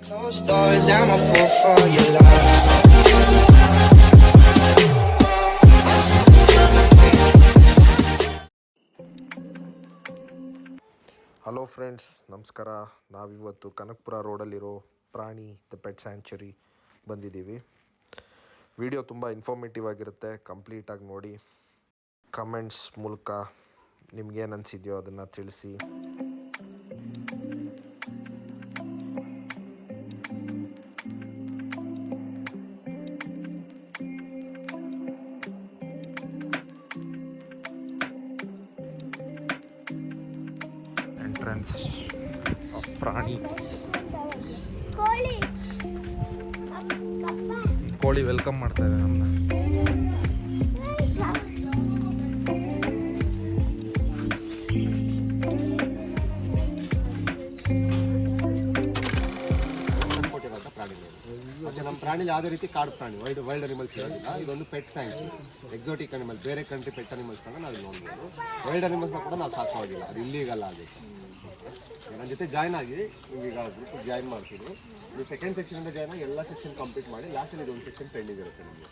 Closed doors, I'm a fool for your love. Hello friends, ನಮಸ್ಕಾರ. ನಾವಿವತ್ತು ಕನಕಪುರ ರೋಡಲ್ಲಿರೋ ಪ್ರಾಣಿ the pet sanctuary ಬಂದಿದ್ದೀವಿ. Video ತುಂಬ ಇನ್ಫಾರ್ಮೇಟಿವ್ ಆಗಿರುತ್ತೆ, ಕಂಪ್ಲೀಟಾಗಿ ನೋಡಿ. ಕಮೆಂಟ್ಸ್ ಮೂಲಕ ನಿಮ್ಗೇನು ಅನಿಸಿದೆಯೋ ಅದನ್ನು ತಿಳಿಸಿ. ಎಂಟ್ರೆನ್ಸ್ ಪ್ರಾಣಿ ಕೋಳಿ ವೆಲ್ಕಮ್ ಮಾಡ್ತಾ ಇದೆ ನಮ್ಮನ್ನ. ಮತ್ತೆ ನಮ್ಮ ಪ್ರಾಣಿ ಯಾವುದೇ ರೀತಿ ಕಾಡು ಪ್ರಾಣಿ ವೈಲ್ಡ್ ಅನಿಮಲ್ಸ್ ಇರೋದಿಲ್ಲ. ಇದೊಂದು ಪೆಟ್ ಸ್ಯಾಂಕ್ಚುರಿ, ಎಕ್ಸಾಟಿಕ್ ಅನಿಮಲ್, ಬೇರೆ ಕಂಟ್ರಿ ಪೆಟ್ ಅನಿಮಲ್ಸ್ನ ನಾವು ನೋಡ್ಬೋದು. ವೈಲ್ಡ್ ಅನಿಮಲ್ಸ್ನ ಕೂಡ ನಾವು ಸಾಕೋವಾಗಿಲ್ಲ, ಅದು ಇಲ್ಲೀಗಲ್ ಆಗುತ್ತೆ. ನನ್ನ ಜೊತೆ ಜಾಯ್ನ್ ಆಗಿ ಈಗ ಗ್ರೂಪ್ ಜಾಯ್ನ್ ಮಾಡ್ತೀನಿ. ನೀವು ಸೆಕೆಂಡ್ ಸೆಕ್ಷನಿಂದ ಜಾಯ್ನ್ ಆಗಿ ಎಲ್ಲ ಸೆಕ್ಷನ್ ಕಂಪ್ಲೀಟ್ ಮಾಡಿ ಲಾಸ್ಟಲ್ಲಿ ಇದೊಂದು ಸೆಕ್ಷನ್ ಪೆಂಡಿಂಗ್ ಇರುತ್ತೆ ನಿಮಗೆ.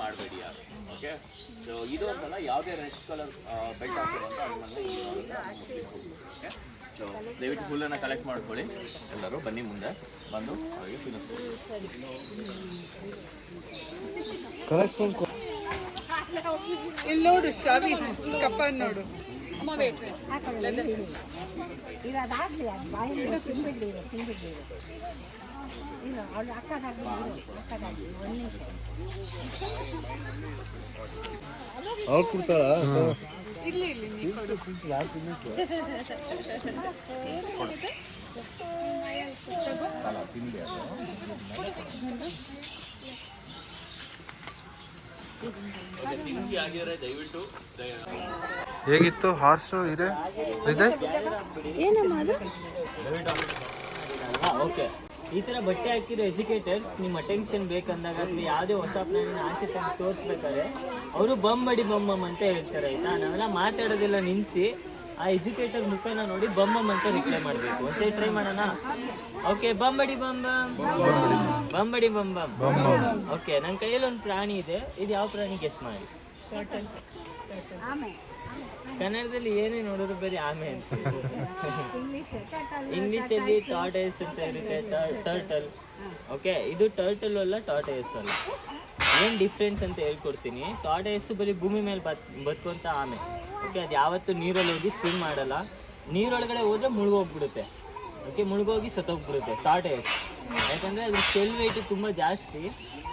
ಮಾಡಬೇಡಿ. ಓಕೆ, ಸೊ ಇದು ಅಂತಲ್ಲ, ಯಾವುದೇ ರೆಡ್ ಕಲರ್ ಬೆಲ್ಟ್ ಹಾಕಿರುವಂಥ ಓಕೆ. ಸೊ ದಯವಿಟ್ಟು ಫುಲ್ಲನ್ನು ಕಲೆಕ್ಟ್ ಮಾಡ್ಕೊಳ್ಳಿ. ಎಲ್ಲರೂ ಬನ್ನಿ, ಮುಂದೆ ಬಂದು ಅವರಿಗೆ ತಿನ್ನಿಸ್ಕೊಳ್ಳಿ. ಇಲ್ಲಿ ನೋಡು ಶಾವಿ ಕಪ್ಪ ನೋಡು. ಅವ್ರು ಕೊಡ್ತಾಳ ಇಲ್ಲಿ ಇಲ್ಲಿ ತಿನ್ನಿಸಿ ಆಗಿದ್ರೆ ದಯವಿಟ್ಟು ಹೇಗಿತ್ತು ಹಾರ್ಸು ಇದೆ? ಓಕೆ, ಈ ಥರ ಬಟ್ಟೆ ಹಾಕಿರೋ ಎಜುಕೇಟರ್ಸ್ ನಿಮ್ಮ ಅಟೆನ್ಷನ್ ಬೇಕಂದಾಗ ಅಥವಾ ಯಾವುದೇ ಹೊಸ ಪ್ರಾಣಿನ ಆಚೆ ತಂದು ತೋರಿಸ್ಬೇಕಾದ್ರೆ ಅವರು ಬಮ್ಮಡಿ ಬಮ್ಮಮ್ ಅಂತ ಹೇಳ್ತಾರೆ, ಆಯಿತಾ? ನಾವೆಲ್ಲ ಮಾತಾಡೋದೆಲ್ಲ ನಿಲ್ಲಿಸಿ ಆ ಎಜುಕೇಟರ್ ಮುಖನ ನೋಡಿ ಬಮ್ಮಮ್ ಅಂತ ರಿಪ್ಲೈ ಮಾಡಬೇಕು. ಒಂದ್ಸರಿ ಟ್ರೈ ಮಾಡೋಣ. ಓಕೆ, ಬಂಬಡಿ ಬಂಬಮ್, ಬಂಬಡಿ ಬಂಬಮ್. ಓಕೆ, ನನ್ನ ಕೈಯಲ್ಲಿ ಒಂದು ಪ್ರಾಣಿ ಇದೆ. ಇದು ಯಾವ ಪ್ರಾಣಿ ಗೆಸ್ ಮಾಡಿ. ಕನ್ನಡದಲ್ಲಿ ಏನೇ ನೋಡಿದ್ರು ಬರೀ ಆಮೆ ಅಂತ. ಇಂಗ್ಲಿಷಲ್ಲಿ ಟಾರ್ಟೈಸ್ ಅಂತ ಇರುತ್ತೆ, ಟರ್ಟಲ್. ಓಕೆ, ಇದು ಟರ್ಟಲ್ ಅಲ್ಲ, ಟಾರ್ಟೈಸ್ ಅಲ್ಲ. ಏನು ಡಿಫ್ರೆನ್ಸ್ ಅಂತ ಹೇಳ್ಕೊಡ್ತೀನಿ. ಟಾರ್ಟೈಸ್ ಬರೀ ಭೂಮಿ ಮೇಲೆ ಬದುಕುವಂಥ ಆಮೆ. ಓಕೆ, ಅದು ಯಾವತ್ತೂ ನೀರಲ್ಲಿ ಹೋಗಿ ಸ್ವಿಮ್ ಮಾಡಲ್ಲ. ನೀರೊಳಗಡೆ ಹೋದರೆ ಮುಳುಗೋಗ್ಬಿಡುತ್ತೆ. Okay, ಮುಳುಗೋಗಿ ಸತ್ತೋಗ್ಬಿಡುತ್ತೆ tortoise. ಯಾಕಂದರೆ ಅದ್ರ ಸೆಲ್ ವೆಯ್ಟ್ ತುಂಬ ಜಾಸ್ತಿ,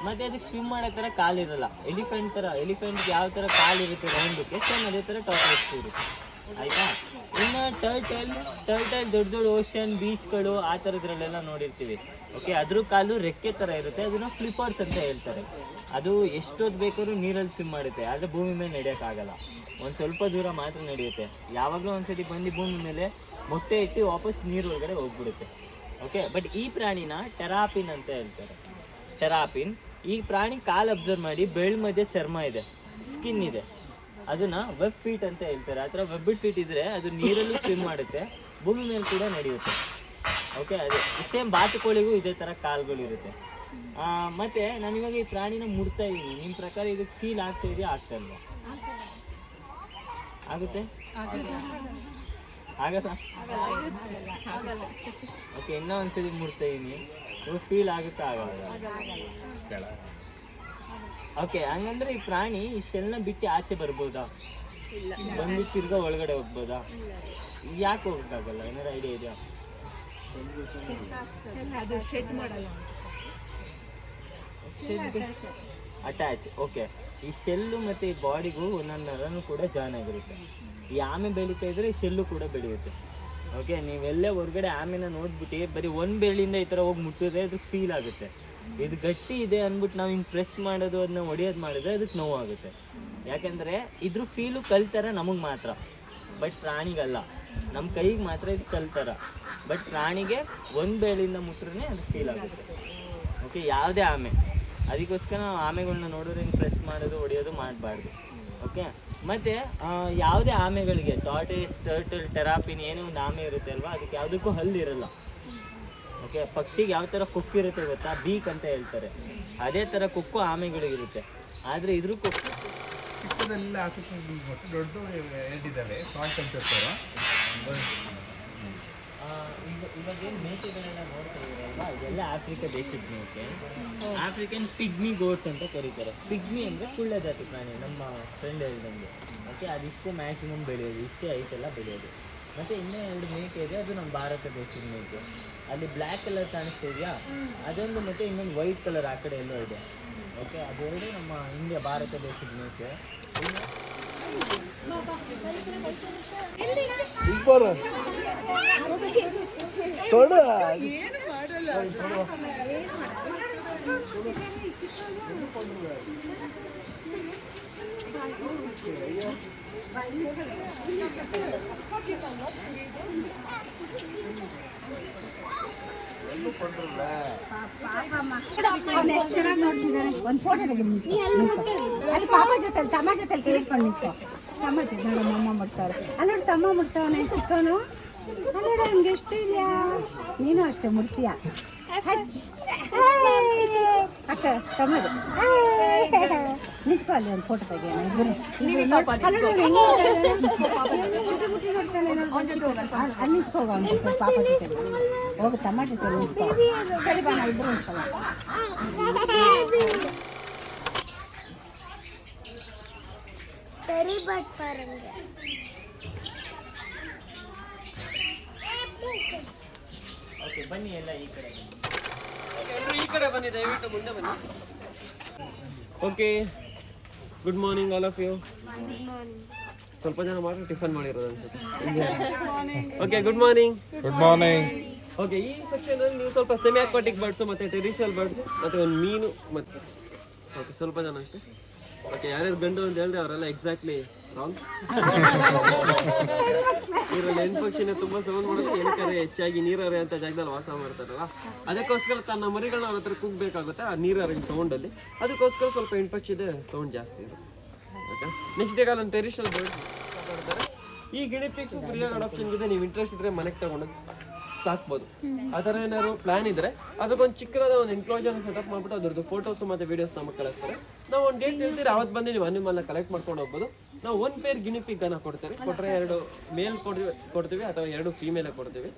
ಮತ್ತು ಅದಕ್ಕೆ ಸ್ವಿಮ್ ಮಾಡೋ ಥರ ಕಾಲಿರಲ್ಲ. ಎಲಿಫೆಂಟ್ಗೆ ಯಾವ ಥರ ಕಾಲಿರುತ್ತೆ ರೌಂಡಕ್ಕೆ, ಸೇಮ್ ಅದೇ ಥರ ಟಾರ್ಟೈಸ್ ಇರುತ್ತೆ, ಆಯಿತಾ? ಇನ್ನು ಟರ್ಟಲ್ ದೊಡ್ಡ ಓಷನ್ ಬೀಚ್ಗಳು ಆ ಥರದ್ರಲ್ಲೆಲ್ಲ ನೋಡಿರ್ತೀವಿ. ಓಕೆ, ಅದ್ರ ಕಾಲು ರೆಕ್ಕೆ ಥರ ಇರುತ್ತೆ, ಅದನ್ನು ಫ್ಲಿಪ್ಪರ್ಸ್ ಅಂತ ಹೇಳ್ತಾರೆ. ಅದು ಎಷ್ಟೊತ್ತು ಬೇಕಾದ್ರೂ ನೀರಲ್ಲಿ ಸ್ವಿಮ್ ಮಾಡುತ್ತೆ, ಆದರೆ ಭೂಮಿ ಮೇಲೆ ನಡೆಯೋಕ್ಕಾಗಲ್ಲ. ಒಂದು ಸ್ವಲ್ಪ ದೂರ ಮಾತ್ರ ನಡೆಯುತ್ತೆ. ಯಾವಾಗಲೂ ಒಂದ್ಸತಿ ಬಂದು ಭೂಮಿ ಮೇಲೆ ಮೊಟ್ಟೆ ಇಟ್ಟು ವಾಪಸ್ ನೀರೊಳಗಡೆ ಹೋಗ್ಬಿಡುತ್ತೆ. ಓಕೆ, ಬಟ್ ಈ ಪ್ರಾಣಿನ ಟೆರಾಪಿನ್ ಅಂತ ಹೇಳ್ತಾರೆ. ಟೆರಾಪಿನ್. ಈ ಪ್ರಾಣಿ ಕಾಲು ಅಬ್ಸರ್ವ್ ಮಾಡಿ, ಬೆಳ್ಳ ಮಧ್ಯೆ ಚರ್ಮ ಇದೆ, ಸ್ಕಿನ್ ಇದೆ, ಅದನ್ನು ವೆಬ್ ಫೀಟ್ ಅಂತ ಹೇಳ್ತಾರೆ. ಆ ಥರ ವೆಬ್ ಫೀಟ್ ಇದ್ದರೆ ಅದು ನೀರಲ್ಲೂ ಸ್ವಿಮ್ ಮಾಡುತ್ತೆ, ಭೂಮಿ ಮೇಲೆ ಕೂಡ ನಡೆಯುತ್ತೆ. ಓಕೆ, ಅದೇ ಸೇಮ್ ಬಾತುಕೋಳಿಗೂ ಇದೇ ಥರ ಕಾಲುಗಳಿರುತ್ತೆ. ಮತ್ತು ನಾನಿವಾಗ ಈ ಪ್ರಾಣಿನ ಮುಡ್ತಾ ಇದ್ದೀನಿ. ನಿಮ್ಮ ಪ್ರಕಾರ ಇದಕ್ಕೆ ಫೀಲ್ ಆಗ್ತಾ ಇದೆಯಾ, ಆಗ್ತಾ ಇಲ್ವಾ? ಆಗುತ್ತೆ? ಆಗತ್ತಾ? ಓಕೆ, ಇನ್ನೂ ಒಂದ್ಸತಿ ಮುಡ್ತಾ ಇದ್ದೀನಿ. ಫೀಲ್ ಆಗುತ್ತಾ? ಆಗಲ್ಲ. ಓಕೆ, ಹಂಗಂದ್ರೆ ಈ ಪ್ರಾಣಿ ಈ ಶೆಲ್ನ ಬಿಟ್ಟು ಆಚೆ ಬರ್ಬೋದಾ? ಬಂದು ತಿರ್ಗಾ ಒಳಗಡೆ ಹೋಗ್ಬೋದಾ? ಯಾಕೆ ಹೋಗೋಕ್ಕಾಗಲ್ಲ? ಏನಾರು ಐಡಿಯಾ ಇದೆಯಾ? ಅಟ್ಯಾಚ್. ಓಕೆ, ಈ ಶೆಲ್ಲು ಮತ್ತು ಈ ಬಾಡಿಗೂ ಒಂದೊಂದು ನರನೂ ಕೂಡ ಜಾಯ್ನ್ ಆಗಿರುತ್ತೆ. ಈ ಆಮೆ ಬೆಳೀತಾ ಇದ್ರೆ ಈ ಶೆಲ್ಲು ಕೂಡ ಬೆಳೆಯುತ್ತೆ. ಓಕೆ, ನೀವೆಲ್ಲೇ ಹೊರಗಡೆ ಆಮೆನ ನೋಡ್ಬಿಟ್ಟು ಬರೀ ಒಂದು ಬೆರಳಿಂದ ಈ ಥರ ಹೋಗಿ ಮುಟ್ಟಿದ್ರೆ ಅದಕ್ಕೆ ಫೀಲ್ ಆಗುತ್ತೆ. ಇದು ಗಟ್ಟಿ ಇದೆ ಅಂದ್ಬಿಟ್ಟು ನಾವು ಹಿಂಗೆ ಪ್ರೆಸ್ ಮಾಡೋದು, ಅದನ್ನ ಹೊಡೆಯೋದು ಮಾಡಿದ್ರೆ ಅದಕ್ಕೆ ನೋವಾಗುತ್ತೆ. ಯಾಕೆಂದರೆ ಇದ್ರ ಫೀಲು ಕಲ್ತಾರ ನಮಗೆ ಮಾತ್ರ, ಬಟ್ ಪ್ರಾಣಿಗಲ್ಲ. ನಮ್ಮ ಕೈಗೆ ಮಾತ್ರ ಇದು ಕಲ್ತಾರ, ಬಟ್ ಪ್ರಾಣಿಗೆ ಒಂದು ಬೆರಳಿಂದ ಮುಟ್ರೆ ಅದು ಫೀಲ್ ಆಗುತ್ತೆ. ಓಕೆ, ಯಾವುದೇ ಆಮೆ ಅದಕ್ಕೋಸ್ಕರ ನಾವು ಆಮೆಗಳನ್ನ ನೋಡಿದ್ರೆ ಹಿಂಗೆ ಪ್ರೆಸ್ ಮಾಡೋದು ಹೊಡೆಯೋದು ಮಾಡಬಾರ್ದು. ಓಕೆ, ಮತ್ತು ಯಾವುದೇ ಆಮೆಗಳಿಗೆ ಟಾರ್ಟೋಯಿಸ್, ಟರ್ಟಲ್, ಟೆರಾಪಿನ್ ಏನೇ ಒಂದು ಆಮೆ ಇರುತ್ತೆ ಅಲ್ವಾ, ಅದಕ್ಕೆ ಯಾವುದಕ್ಕೂ ಹಲ್ಲಿರಲ್ಲ. ಓಕೆ, ಪಕ್ಷಿಗೆ ಯಾವ ಥರ ಕೊಕ್ಕಿರುತ್ತೆ ಗೊತ್ತಾ, ಬೀಕ್ ಅಂತ ಹೇಳ್ತಾರೆ, ಅದೇ ಥರ ಕೊಕ್ಕು ಆಮೆಗಳಿಗಿರುತ್ತೆ. ಆದರೆ ಇದ್ರ ಕೊಕ್ಕು ಚಿಕ್ಕದೆಲ್ಲ ದೊಡ್ಡ ಹೇಳಿದ್ದಾವೆ ಸಾಲ್ಟ್ ಅಂತ ಇರ್ತಾರೋ ಇವಾಗ ಏನು ಮೇಕೆಗಳೆಲ್ಲ ನೋಡ್ತಾ ಇದ್ದೀರಲ್ವಾ, ಇದೆಲ್ಲ ಆಫ್ರಿಕಾ ದೇಶದ ಮೇಕೆ. ಆಫ್ರಿಕನ್ ಪಿಗ್ಮಿ ಗೋಟ್ಸ್ ಅಂತ ಕರೀತಾರೆ. ಪಿಗ್ಮಿ ಅಂದರೆ ಕುಳ್ಳ ಜಾತಿ ಪ್ರಾಣಿ, ನಮ್ಮ ಫ್ರೆಂಡ್ ಹೇಳ್ದಂಗೆ. ಓಕೆ, ಅದಿಷ್ಟೇ ಮ್ಯಾಕ್ಸಿಮಮ್ ಬೆಳೆಯೋದು, ಇಷ್ಟೇ ಐತೆಲ್ಲ ಬೆಳೆಯೋದು. ಮತ್ತು ಇನ್ನೂ 2 ಮೇಕೆ ಇದೆ, ಅದು ನಮ್ಮ ಭಾರತ ದೇಶದ ಮೇಕೆ. ಅಲ್ಲಿ ಬ್ಲ್ಯಾಕ್ ಕಲರ್ ಕಾಣಿಸ್ತಾ ಇದೆಯಾ, ಅದೊಂದು, ಮತ್ತು ಇನ್ನೊಂದು ವೈಟ್ ಕಲರ್ ಆ ಕಡೆ ಎಲ್ಲೋ ಇದೆ. ಓಕೆ, ಅದೆರಡು ನಮ್ಮ ಇಂಡಿಯಾ ಭಾರತ ದೇಶದ ಮೇಕೆ. ಎಷ್ಟು ಚೆನ್ನಾಗಿ ನೋಡ್ತಿದ್ದಾರೆ. ಒಂದು ಫೋಟೋ ತೆಗೆದು ಅಲ್ಲಿ ಪಾಪ ಜೊತೆ ತಮ್ಮ ಜೊತೆ ಸೇರ್ಕೊಂಡು ನಿಂತ್ಕೊ. ತಮ್ಮ ಜೊತೆ ನೋಡಮ್ಮ ಮುಡ್ತಾವ್ರೆ, ಅಲ್ಲಿ ನೋಡಿ ತಮ್ಮ ಮುಡ್ತಾವನೆ ಚಿಕ್ಕವನು. ಅಲ್ಲೋಡ ಹಂಗೆ ಎಷ್ಟು ಇಲ್ಲ, ನೀನು ಅಷ್ಟೇ ಮುಡ್ತೀಯ. ಅಕ್ಕ ತಮ್ಮದು ನಿಂತ್ಕೊ, ಅಲ್ಲಿ ಒಂದು ಫೋಟೋ ತೆಗಿಯೋಣ ಇಬ್ಬರು. ಮುಟ್ಟಿ ನೋಡ್ತಾನೆ, ಅಲ್ಲಿ ನಿಂತ್ಕೋಗ ಒಂದು ಪಾಪ ಜೊತೆ ಹೋಗು, ತಮ್ಮ ಜೊತೆ ನಿಂತ್ಕೊ. ಸರಿ ಬಾ, ಇಬ್ಬರು ನಿಂತ್ಕೊಳ್ಳ. ಓಕೆ, ಬನ್ನಿ ಎಲ್ಲ ಈ ಕಡೆ ಬನ್ನಿ. ಎಲ್ಲರೂ ಈ ಕಡೆ ಬನ್ನಿ, ದಯವಿಟ್ಟು ಮುಂದೆ ಬನ್ನಿ. Okay, good morning all of you. ಸ್ವಲ್ಪ ಜನ ಮಾತ್ರ ಟಿಫನ್ ಮಾಡಿರೋದು ಅನ್ಸುತ್ತೆ. Okay, good morning. Good morning. Okay, ಈ ಸೆಕ್ಷನ್ ಅಲ್ಲಿ ನೀವು ಸ್ವಲ್ಪ ಸೆಮಿ ಅಕ್ವಾಟಿಕ್ ಬರ್ಡ್ಸು ಮತ್ತೆ ಟೆರಿಷಿಯಲ್ ಬರ್ಡ್ಸು ಮತ್ತೆ ಒಂದು ಮೀನು ಮತ್ತೆ ಓಕೆ ಸ್ವಲ್ಪ ಜನ ಅಷ್ಟೇ. ಓಕೆ, ಯಾರ್ಯಾರು ಗಂಡು ಅಂತ ಹೇಳಿದ್ರೆ ಅವರೆಲ್ಲ ಎಕ್ಸಾಕ್ಟ್ಲಿ ರಾಂಗ್. ನೀರಲ್ಲಿ ಹೆಣ್ಣು ಪಕ್ಷಿನ ತುಂಬಾ ಸೌಂಡ್ ಮಾಡೋದು, ಏನಕ್ಕೆ ಹೆಚ್ಚಾಗಿ ನೀರರೆ ಅಂತ ಜಾಗದಲ್ಲಿ ವಾಸ ಮಾಡ್ತಾರಲ್ಲ, ಅದಕ್ಕೋಸ್ಕರ ತನ್ನ ಮರಿಗಳನ್ನ ಅವ್ರ ಹತ್ರ ಕೂಗ್ಬೇಕಾಗುತ್ತೆ ಆ ನೀರರಿನ ಸೌಂಡಲ್ಲಿ. ಅದಕ್ಕೋಸ್ಕರ ಸ್ವಲ್ಪ ಹೆಣ್ಣು ಪಕ್ಷಿದೆ ಸೌಂಡ್ ಜಾಸ್ತಿ ಇದೆ. ಓಕೆ, ನೆಕ್ಸ್ಟ್ ಈಗ ನನ್ನ ಟೆರಿಷಿಯಲ್ ಬರ್ಡ್ ಮಾತಾಡ್ತಾರೆ. ಈ ಗಿಣಿಪಿಕ್ಸ್ ಫ್ರೀಯಾಗಿ ಅಡಾಪ್ಷನ್ ಇದೆ, ನೀವು ಇಂಟ್ರೆಸ್ಟ್ ಇದ್ರೆ ಮನೆಗೆ ತಗೊಂಡೋಗಿ ಸಾಕ್ಬೋದು. ಆ ಥರ ಏನಾದ್ರು ಪ್ಲಾನ್ ಇದ್ರೆ ಅದಕ್ಕೊಂದು ಚಿಕ್ಕದಾದ ಒಂದು ಎನ್ಕ್ಲೋಜರ್ ಸೆಟಪ್ ಮಾಡ್ಬಿಟ್ಟು ಅದ್ರದ್ದು ಫೋಟೋಸ್ ಮತ್ತೆ ವಿಡಿಯೋಸ್ ನಮಗೆ ಕಳಿಸ್ತಾರೆ. ನಾವು ಒಂದು ಡೇಟ್ ಹೇಳ್ತೀರಿ, ಅವತ್ತು ಬಂದು ನೀವು ಅನಿಮಲ್ನ ಕಲೆಕ್ಟ್ ಮಾಡ್ಕೊಂಡು ಹೋಗ್ಬೋದು. ನಾವು 1 ಪೇರ್ ಗಿಣಿಪಿಗ್ ಅನ್ನ ಕೊಡ್ತೀವಿ, ಕೊಟ್ಟರೆ 2 ಮೇಲ್ ಕೊಡ್ತೀವಿ ಅಥವಾ 2 ಫೀಮೇಲೆ ಕೊಡ್ತೀವಿ.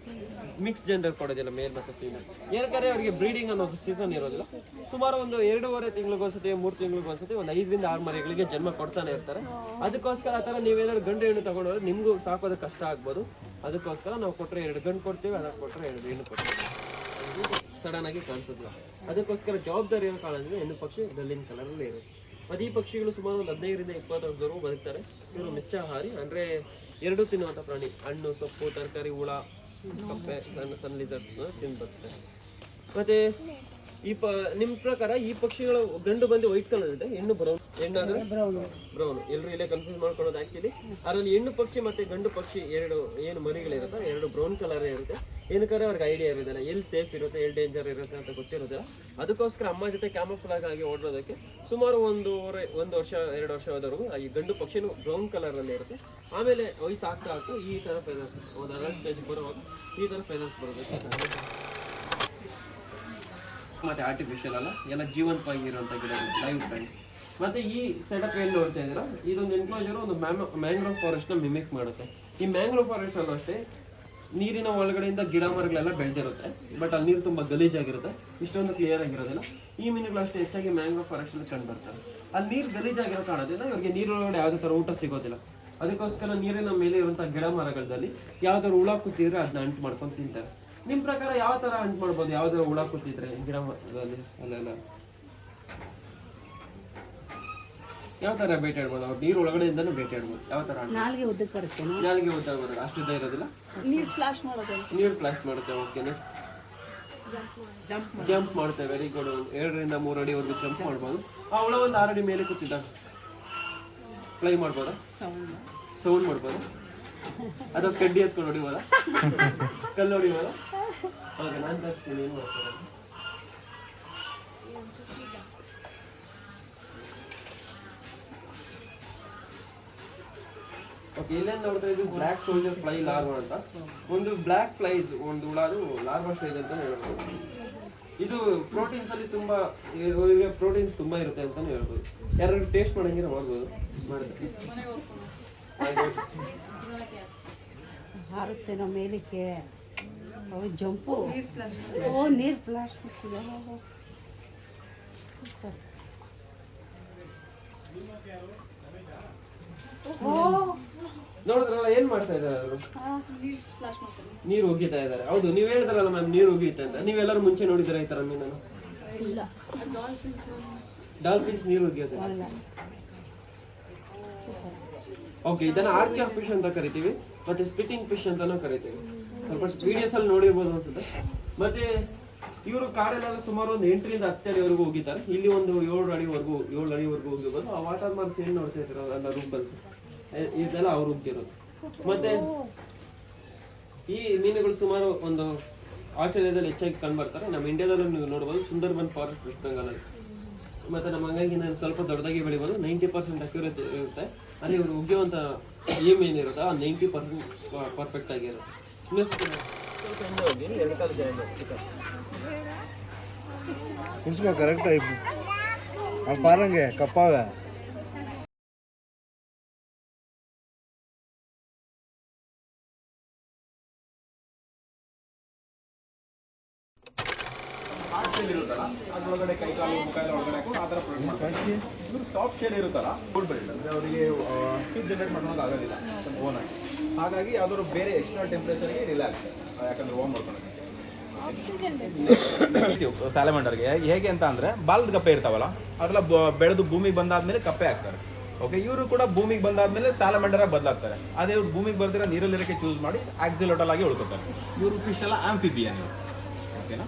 ಮಿಕ್ಸ್ ಜೆಂಡರ್ ಕೊಡೋದಿಲ್ಲ, ಮೇಲ್ ಮತ್ತು ಫೀಮೇಲ್. ಏನಕ್ಕೆ ಅವರಿಗೆ ಬ್ರೀಡಿಂಗ್ ಅನ್ನೋ ಸೀಸನ್ ಇರೋದಿಲ್ಲ. ಸುಮಾರು ಒಂದು 2.5 ತಿಂಗಳಿಗೊಂದ್ಸತಿ 3 ತಿಂಗಳಿಗೊಂದ್ಸತಿ ಒಂದು 5 ರಿಂದ 6 ಮರಿಗಳಿಗೆ ಜನ್ಮ ಕೊಡ್ತಾನೆ ಇರ್ತಾರೆ. ಅದಕ್ಕೋಸ್ಕರ ಆ ಥರ ನೀವೇನಾದ್ರು ಗಂಡು ಹೆಣ್ಣು ತಗೊಂಡೋದ್ರೆ ನಿಮಗೂ ಸಾಕೋದಕ್ಕೆ ಕಷ್ಟ ಆಗ್ಬೋದು. ಅದಕ್ಕೋಸ್ಕರ ನಾವು ಕೊಟ್ಟರೆ 2 ಗಂಡು ಕೊಡ್ತೀವಿ, ಅದಕ್ಕೆ ಕೊಟ್ಟರೆ 2 ಹೆಣ್ಣು ಕೊಡ್ತೀವಿ. ಸಡನ್ ಆಗಿ ಕಾಣಿಸೋದಿಲ್ಲ, ಅದಕ್ಕೋಸ್ಕರ ಜವಾಬ್ದಾರಿ ಏನೋ ಕಾಣಿಸಿದ್ರೆ ಹೆಣ್ಣು ಪಕ್ಷಿ ಗಲ್ಲಿನ ಕಲರಲ್ಲೇ ಇರುತ್ತೆ. ಮತ್ತು ಈ ಪಕ್ಷಿಗಳು ಸುಮಾರು ಒಂದು 15 ರಿಂದ 20 ವರ್ಷದವರೆಗೂ ಬದುಕ್ತಾರೆ. ಇವರು ಮಿಶ್ಚಾಹಾರಿ, ಅಂದರೆ 2 ತಿನ್ನುವಂಥ ಪ್ರಾಣಿ. ಹಣ್ಣು, ಸೊಪ್ಪು, ತರಕಾರಿ, ಹುಳ, ಕಪ್ಪೆ, ಸಣ್ಣ ಲಿಜರ್ಡ್ ತಿಂದು ಬದುಕ್ತಾರೆ. ಮತ್ತು ನಿಮ್ಮ ಪ್ರಕಾರ ಈ ಪಕ್ಷಿಗಳು ಗಂಡು ಬಂದು ವೈಟ್ ಕಲರ್ ಇದೆ, ಹೆಣ್ಣು ಬ್ರೌನ್, ಹೆಣ್ಣಾದ್ರೆ ಬ್ರೌನ್. ಎಲ್ಲರೂ ಇಲ್ಲೇ ಕನ್ಫ್ಯೂಸ್ ಮಾಡ್ಕೊಳ್ಳೋದು ಆ್ಯಕ್ಚುಲಿ. ಅದರಲ್ಲಿ ಹೆಣ್ಣು ಪಕ್ಷಿ ಮತ್ತು ಗಂಡು ಪಕ್ಷಿ 2 ಏನು ಮರಿಗಳಿರುತ್ತೆ 2 ಬ್ರೌನ್ ಕಲರ್ ಇರುತ್ತೆ. ಏನಕ್ಕೆ ಅವ್ರಿಗೆ ಐಡಿಯಾ ಇರೋದಿಲ್ಲ, ಎಲ್ಲಿ ಸೇಫ್ ಇರುತ್ತೆ ಎಲ್ಲಿ ಡೇಂಜರ್ ಇರುತ್ತೆ ಅಂತ ಗೊತ್ತಿರೋದಿಲ್ಲ. ಅದಕ್ಕೋಸ್ಕರ ಅಮ್ಮ ಜೊತೆ ಕ್ಯಾಮೋಫ್ಲಾಗ್ ಆಗಿ ಓಡೋದಕ್ಕೆ ಸುಮಾರು 1 ವರ್ಷ 2 ವರ್ಷದವರೆಗೂ ಈ ಗಂಡು ಪಕ್ಷಿನೂ ಬ್ರೌನ್ ಕಲರಲ್ಲಿ ಇರುತ್ತೆ. ಆಮೇಲೆ ವಯಸ್ಸು ಆಗ್ತಾ ಈ ಥರ ಫೆದರ್ಸ್, ಒಂದು ಅಡಲ್ಟ್ ಸ್ಟೇಜ್ ಬರುವಾಗ ಈ ಥರ ಫೆದರ್ಸ್ ಬರೋದಕ್ಕೆ. ಮತ್ತೆ ಆರ್ಟಿಫಿಷಿಯಲ್ ಅಲ್ಲ, ಎಲ್ಲ ಜೀವಂತವಾಗಿರುವಂಥ ಗಿಡ, ಲೈವ್ ಪ್ಲಾಂಟ್ಸ್. ಮತ್ತೆ ಈ ಸೆಟಪ್ ಏನು ನೋಡ್ತಾ ಇದ್ದೀರಾ, ಇದೊಂದು ಎನ್ಕ್ಲೋಜರ್ ಒಂದು ಮ್ಯಾಂಗ್ರೋವ್ ಫಾರೆಸ್ಟ್ನ ಮಿಮಿಕ್ ಮಾಡುತ್ತೆ. ಈ ಮ್ಯಾಂಗ್ರೋವ್ ಫಾರೆಸ್ಟ್ ಅಲ್ಲೂ ಅಷ್ಟೇ ನೀರಿನ ಒಳಗಡೆಯಿಂದ ಗಿಡ ಮರಗಳೆಲ್ಲ ಬೆಳೆದಿರುತ್ತೆ, ಬಟ್ ಅಲ್ಲಿ ನೀರು ತುಂಬ ಗಲೀಜಾಗಿರುತ್ತೆ, ಇಷ್ಟೊಂದು ಕ್ಲಿಯರ್ ಆಗಿರೋದಿಲ್ಲ. ಈ ಮೀನುಗಳು ಅಷ್ಟೇ ಹೆಚ್ಚಾಗಿ ಮ್ಯಾಂಗ್ರೋವ್ ಫಾರೆಸ್ಟಲ್ಲಿ ಕಂಡು ಬರ್ತಾರೆ. ಅಲ್ಲಿ ನೀರು ಗಲೀಜಾಗಿರೋ ಕಾರಣದಿಂದ ಇವರಿಗೆ ನೀರೊಳಗಡೆ ಯಾವುದೇ ಥರ ಊಟ ಸಿಗೋದಿಲ್ಲ. ಅದಕ್ಕೋಸ್ಕರ ನೀರಿನ ಮೇಲೆ ಇರುವಂಥ ಗಿಡ ಮರಗಳಲ್ಲಿ ಯಾವ್ದಾದ್ರು ಹುಳ ಕೂತಿದ್ರೆ ಅದನ್ನ ಅಂಟು ಮಾಡ್ಕೊಂಡು ತಿಂತಾರೆ. ನಿಮ್ಮ ಪ್ರಕಾರ ಯಾವ ಥರ ಅಂಟು ಮಾಡ್ಬೋದು, ಯಾವ್ದಾದ್ರು ಹುಳ ಕೂತಿದ್ರೆ ಗಿಡ ಮರದಲ್ಲಿ ಅಲ್ಲೆಲ್ಲ ಯಾವ ಥರ ಬೇಟೆಯಾಡ್ಬೋದು? ಅವ್ರು ನೀರು ಒಳಗಡೆಯಿಂದನೂ ಬೇಟೆಯಾಡ್ಬೋದು. ಯಾವ ಥರ ನಾಲ್ಗೆ ಉದ್ದಕ್ಕೆ ಬರುತ್ತೆ, ನಾಲ್ಗೆ ಉದ್ದ ಬರೋದು ಅಷ್ಟು ಇರೋದಿಲ್ಲ, ನೀರು ಸ್ಪ್ಲಾಶ್ ಮಾಡೋದು, ನೀರು ಫ್ಲಾಶ್ ಮಾಡುತ್ತೆ. ಓಕೆ, ನೆಕ್ಸ್ಟ್ ಜಂಪ್ ಮಾಡುತ್ತೆ. Very good. 2 ರಿಂದ 3 ಅಡಿವರೆಗೂ ಜಂಪ್ ಮಾಡ್ಬೋದು. ಆ ಹುಳ ಒಂದು 6 ಅಡಿ ಮೇಲೆ ಕೂತಿದ್ದಾಗ ಫ್ಲೈ ಮಾಡ್ಬೋದಾ, ಸೌಂಡ್ ಮಾಡ್ಬೋದು, ಅದು ಕಡ್ಡಿ ಎತ್ಕೊಂಡು ಹೊಡಿಬೋದಾ, ಕಲ್ಲು ಹೊಡಿಬೋದಾ? ಓಕೆ, ನಾನು ತರಿಸ್ತೀನಿ ಏನು ಮಾಡ್ತಾರೆ. ಓಕೆ, ಇಲ್ಲೇನು ನೋಡ್ತಾ ಇದು ಬ್ಲ್ಯಾಕ್ ಸೋಲ್ಜರ್ ಫ್ಲೈ ಲಾರ್ವಾ ಅಂತ. ಒಂದು ಬ್ಲ್ಯಾಕ್ ಫ್ಲೈಸ್ ಒಂದು ಹುಳ, ಅದು ಲಾರ್ವಾ ಸ್ಟೇಜ್ ಅಂತ ಹೇಳ್ಬೋದು. ಇದು ಪ್ರೋಟೀನ್ಸ್ ಅಲ್ಲಿ ತುಂಬಾ ಪ್ರೋಟೀನ್ಸ್ ತುಂಬಾ ಇರುತ್ತೆ ಅಂತಾನೆ ಹೇಳ್ಬೋದು. ಯಾರು ಟೇಸ್ಟ್ ಮಾಡಂಗಿರ ಮಾಡ್ಬೋದು, ಮಾಡಿದ್ರೆ ಹಾರುತ್ತೇನೋ ಮೇಲಕ್ಕೆ. ಜಂಪು, ಓ ನೀರು ಫ್ಲಾಶ್ ಬಿಟ್ಟಿದೆ. ಸೂಪರ್. ನೋಡಿದ್ರಲ್ಲ ಏನ್ ಮಾಡ್ತಾ ಇದ್ದಾರೆ ಅವರು? ನೀರು ಒಗಿತಾ ಇದ್ದಾರೆ. ಹೌದು, ನೀವ್ ಹೇಳಿದ್ರಲ್ಲ ಮ್ಯಾಮ್ ನೀರು ಒಗಿಯುತ್ತೆ ಅಂತ. ನೀವೆಲ್ಲರೂ ಮುಂಚೆ ನೋಡಿದ್ರ ಈ ತರ ಮೀನನ್ನು? ಡಾಲ್ಫಿನ್ಸ್ ನೀರು ಒಗಿಯೋದು. ಓಕೆ, ಇದನ್ನ ಆರ್ಚರ್ ಫಿಶ್ ಅಂತ ಕರಿತೀವಿ, ಮತ್ತೆ ಸ್ಪಿಟಿಂಗ್ ಫಿಶ್ ಅಂತಾನೂ ಕರಿತೀವಿ. ಸ್ವಲ್ಪ ವಿಡಿಯೋಸ್ ಅಲ್ಲಿ ನೋಡಿರ್ಬೋದು ಅನ್ಸುತ್ತೆ. ಮತ್ತೆ ಇವರು ಕಾಡಲ್ಲೆಲ್ಲ ಸುಮಾರು ಒಂದು 8 ರಿಂದ 10 ಅಡಿವರೆಗೂ ಹೋಗಿದ್ದಾರೆ. ಇಲ್ಲಿ ಒಂದು 7 ಅಡಿವರೆಗೂ ಹೋಗಿರ್ಬೋದು. ಆ ವಾಟರ್ ಮಾರ್ಕ್ಸ್ ಏನ್ ನೋಡ್ತಾ ಇರ್ತಾರಲ್ಲ ರೂಪಲ್ಲಿ, ಇದೆಲ್ಲ ಅವ್ರು ಹೋಗ್ತಿರೋದು. ಮತ್ತೆ ಈ ಮೀನುಗಳು ಸುಮಾರು ಒಂದು ಆಸ್ಟ್ರೇಲಿಯಾದಲ್ಲಿ ಹೆಚ್ಚಾಗಿ ಕಂಡುಬರ್ತಾರೆ. ನಮ್ಮ ಇಂಡಿಯಾದಲ್ಲೂ ನೀವು ನೋಡ್ಬೋದು, ಸುಂದರ್ಬನ್ ಫಾರೆಸ್ಟ್, ವೆಸ್ಟ್ ಬೆಂಗಾಲಲ್ಲಿ. ಮತ್ತೆ ನಮ್ಮ ಹಂಗಾಗಿ ನಾನು ಸ್ವಲ್ಪ ದೊಡ್ಡದಾಗಿ ಬೆಳಿಬೋದು. 90% ಅಕ್ಯುರೇಟ್ ಇರುತ್ತೆ. ಅದೇ ಇವರು ಉಗಿಯುವಂಥ ಏಮ್ ಏನಿರುತ್ತೆ ಆ 90% ಪರ್ಫೆಕ್ಟ್ ಆಗಿರುತ್ತೆ. ಕುಡಿಸ್ಕೋ ಕರೆಕ್ಟಾಗಿ ಪಾರಂಗೆ ಕಪ್ಪಾವೆ. ಇರುತ್ತಲ್ಲ ಅದ್ರೊಳಗಡೆ ಕೈ ಕಾಲು ಮುಖ ಎಲ್ಲ ಒಳಗಡೆ ಹಾಕೊಂಡು ಆ ಥರ ಪ್ರೊಡಕ್ಟ್ ಮಾಡ್ತಾರೆ. ಇವರು ಸಾಫ್ಟ್ ಶೇಲ್ ಇರುತ್ತಲ್ಲ ಫುಡ್ ಬ್ರೀಡ್ ಅಂದರೆ ಅವರಿಗೆ ಹೀಟ್ ಜನರೇಟ್ ಮಾಡೋದು ಆಗೋದಿಲ್ಲ ಓನ್ ಆಗಿ. ಹಾಗಾಗಿ ಯಾವ್ದಾದ್ರು ಬೇರೆ ಎಕ್ಸ್ಟರ್ನಲ್ ಟೆಂಪ್ರೇಚರ್ಗೆ ರಿಲ್ಯಾಕ್ಸ್, ಯಾಕಂದ್ರೆ ವಾರ್ಮ್ ಮಾಡ್ಕೊಳ್ಳೋದು. ಸ್ಯಾಲಮಂಡರ್ಗೆ ಹೇಗೆ ಅಂತ ಅಂದರೆ ಬಾಲದ ಕಪ್ಪೆ ಇರ್ತಾವಲ್ಲ ಅದೆಲ್ಲ ಬೆಳೆದು ಭೂಮಿಗೆ ಬಂದಾದ್ಮೇಲೆ ಕಪ್ಪೆ ಹಾಕ್ತಾರೆ. ಓಕೆ, ಇವರು ಕೂಡ ಭೂಮಿಗೆ ಬಂದಾದ್ಮೇಲೆ ಸ್ಯಾಲಮಂಡರ್ ಆಗಿ ಬದಲಾಗ್ತಾರೆ. ಅದೇ ಇವ್ರು ಭೂಮಿಗೆ ಬರ್ದಿರೋ ನೀರಲ್ಲಿರೋಕ್ಕೆ ಚೂಸ್ ಮಾಡಿ ಆಕ್ಸಿಲೋಟಲ್ ಆಗಿ ಉಳ್ಕೊತಾರೆ. ಇವರು ಫಿಶ್ ಎಲ್ಲ ಆಂಫಿಬಿಯನ್ ಇವರು. ಓಕೆನಾ,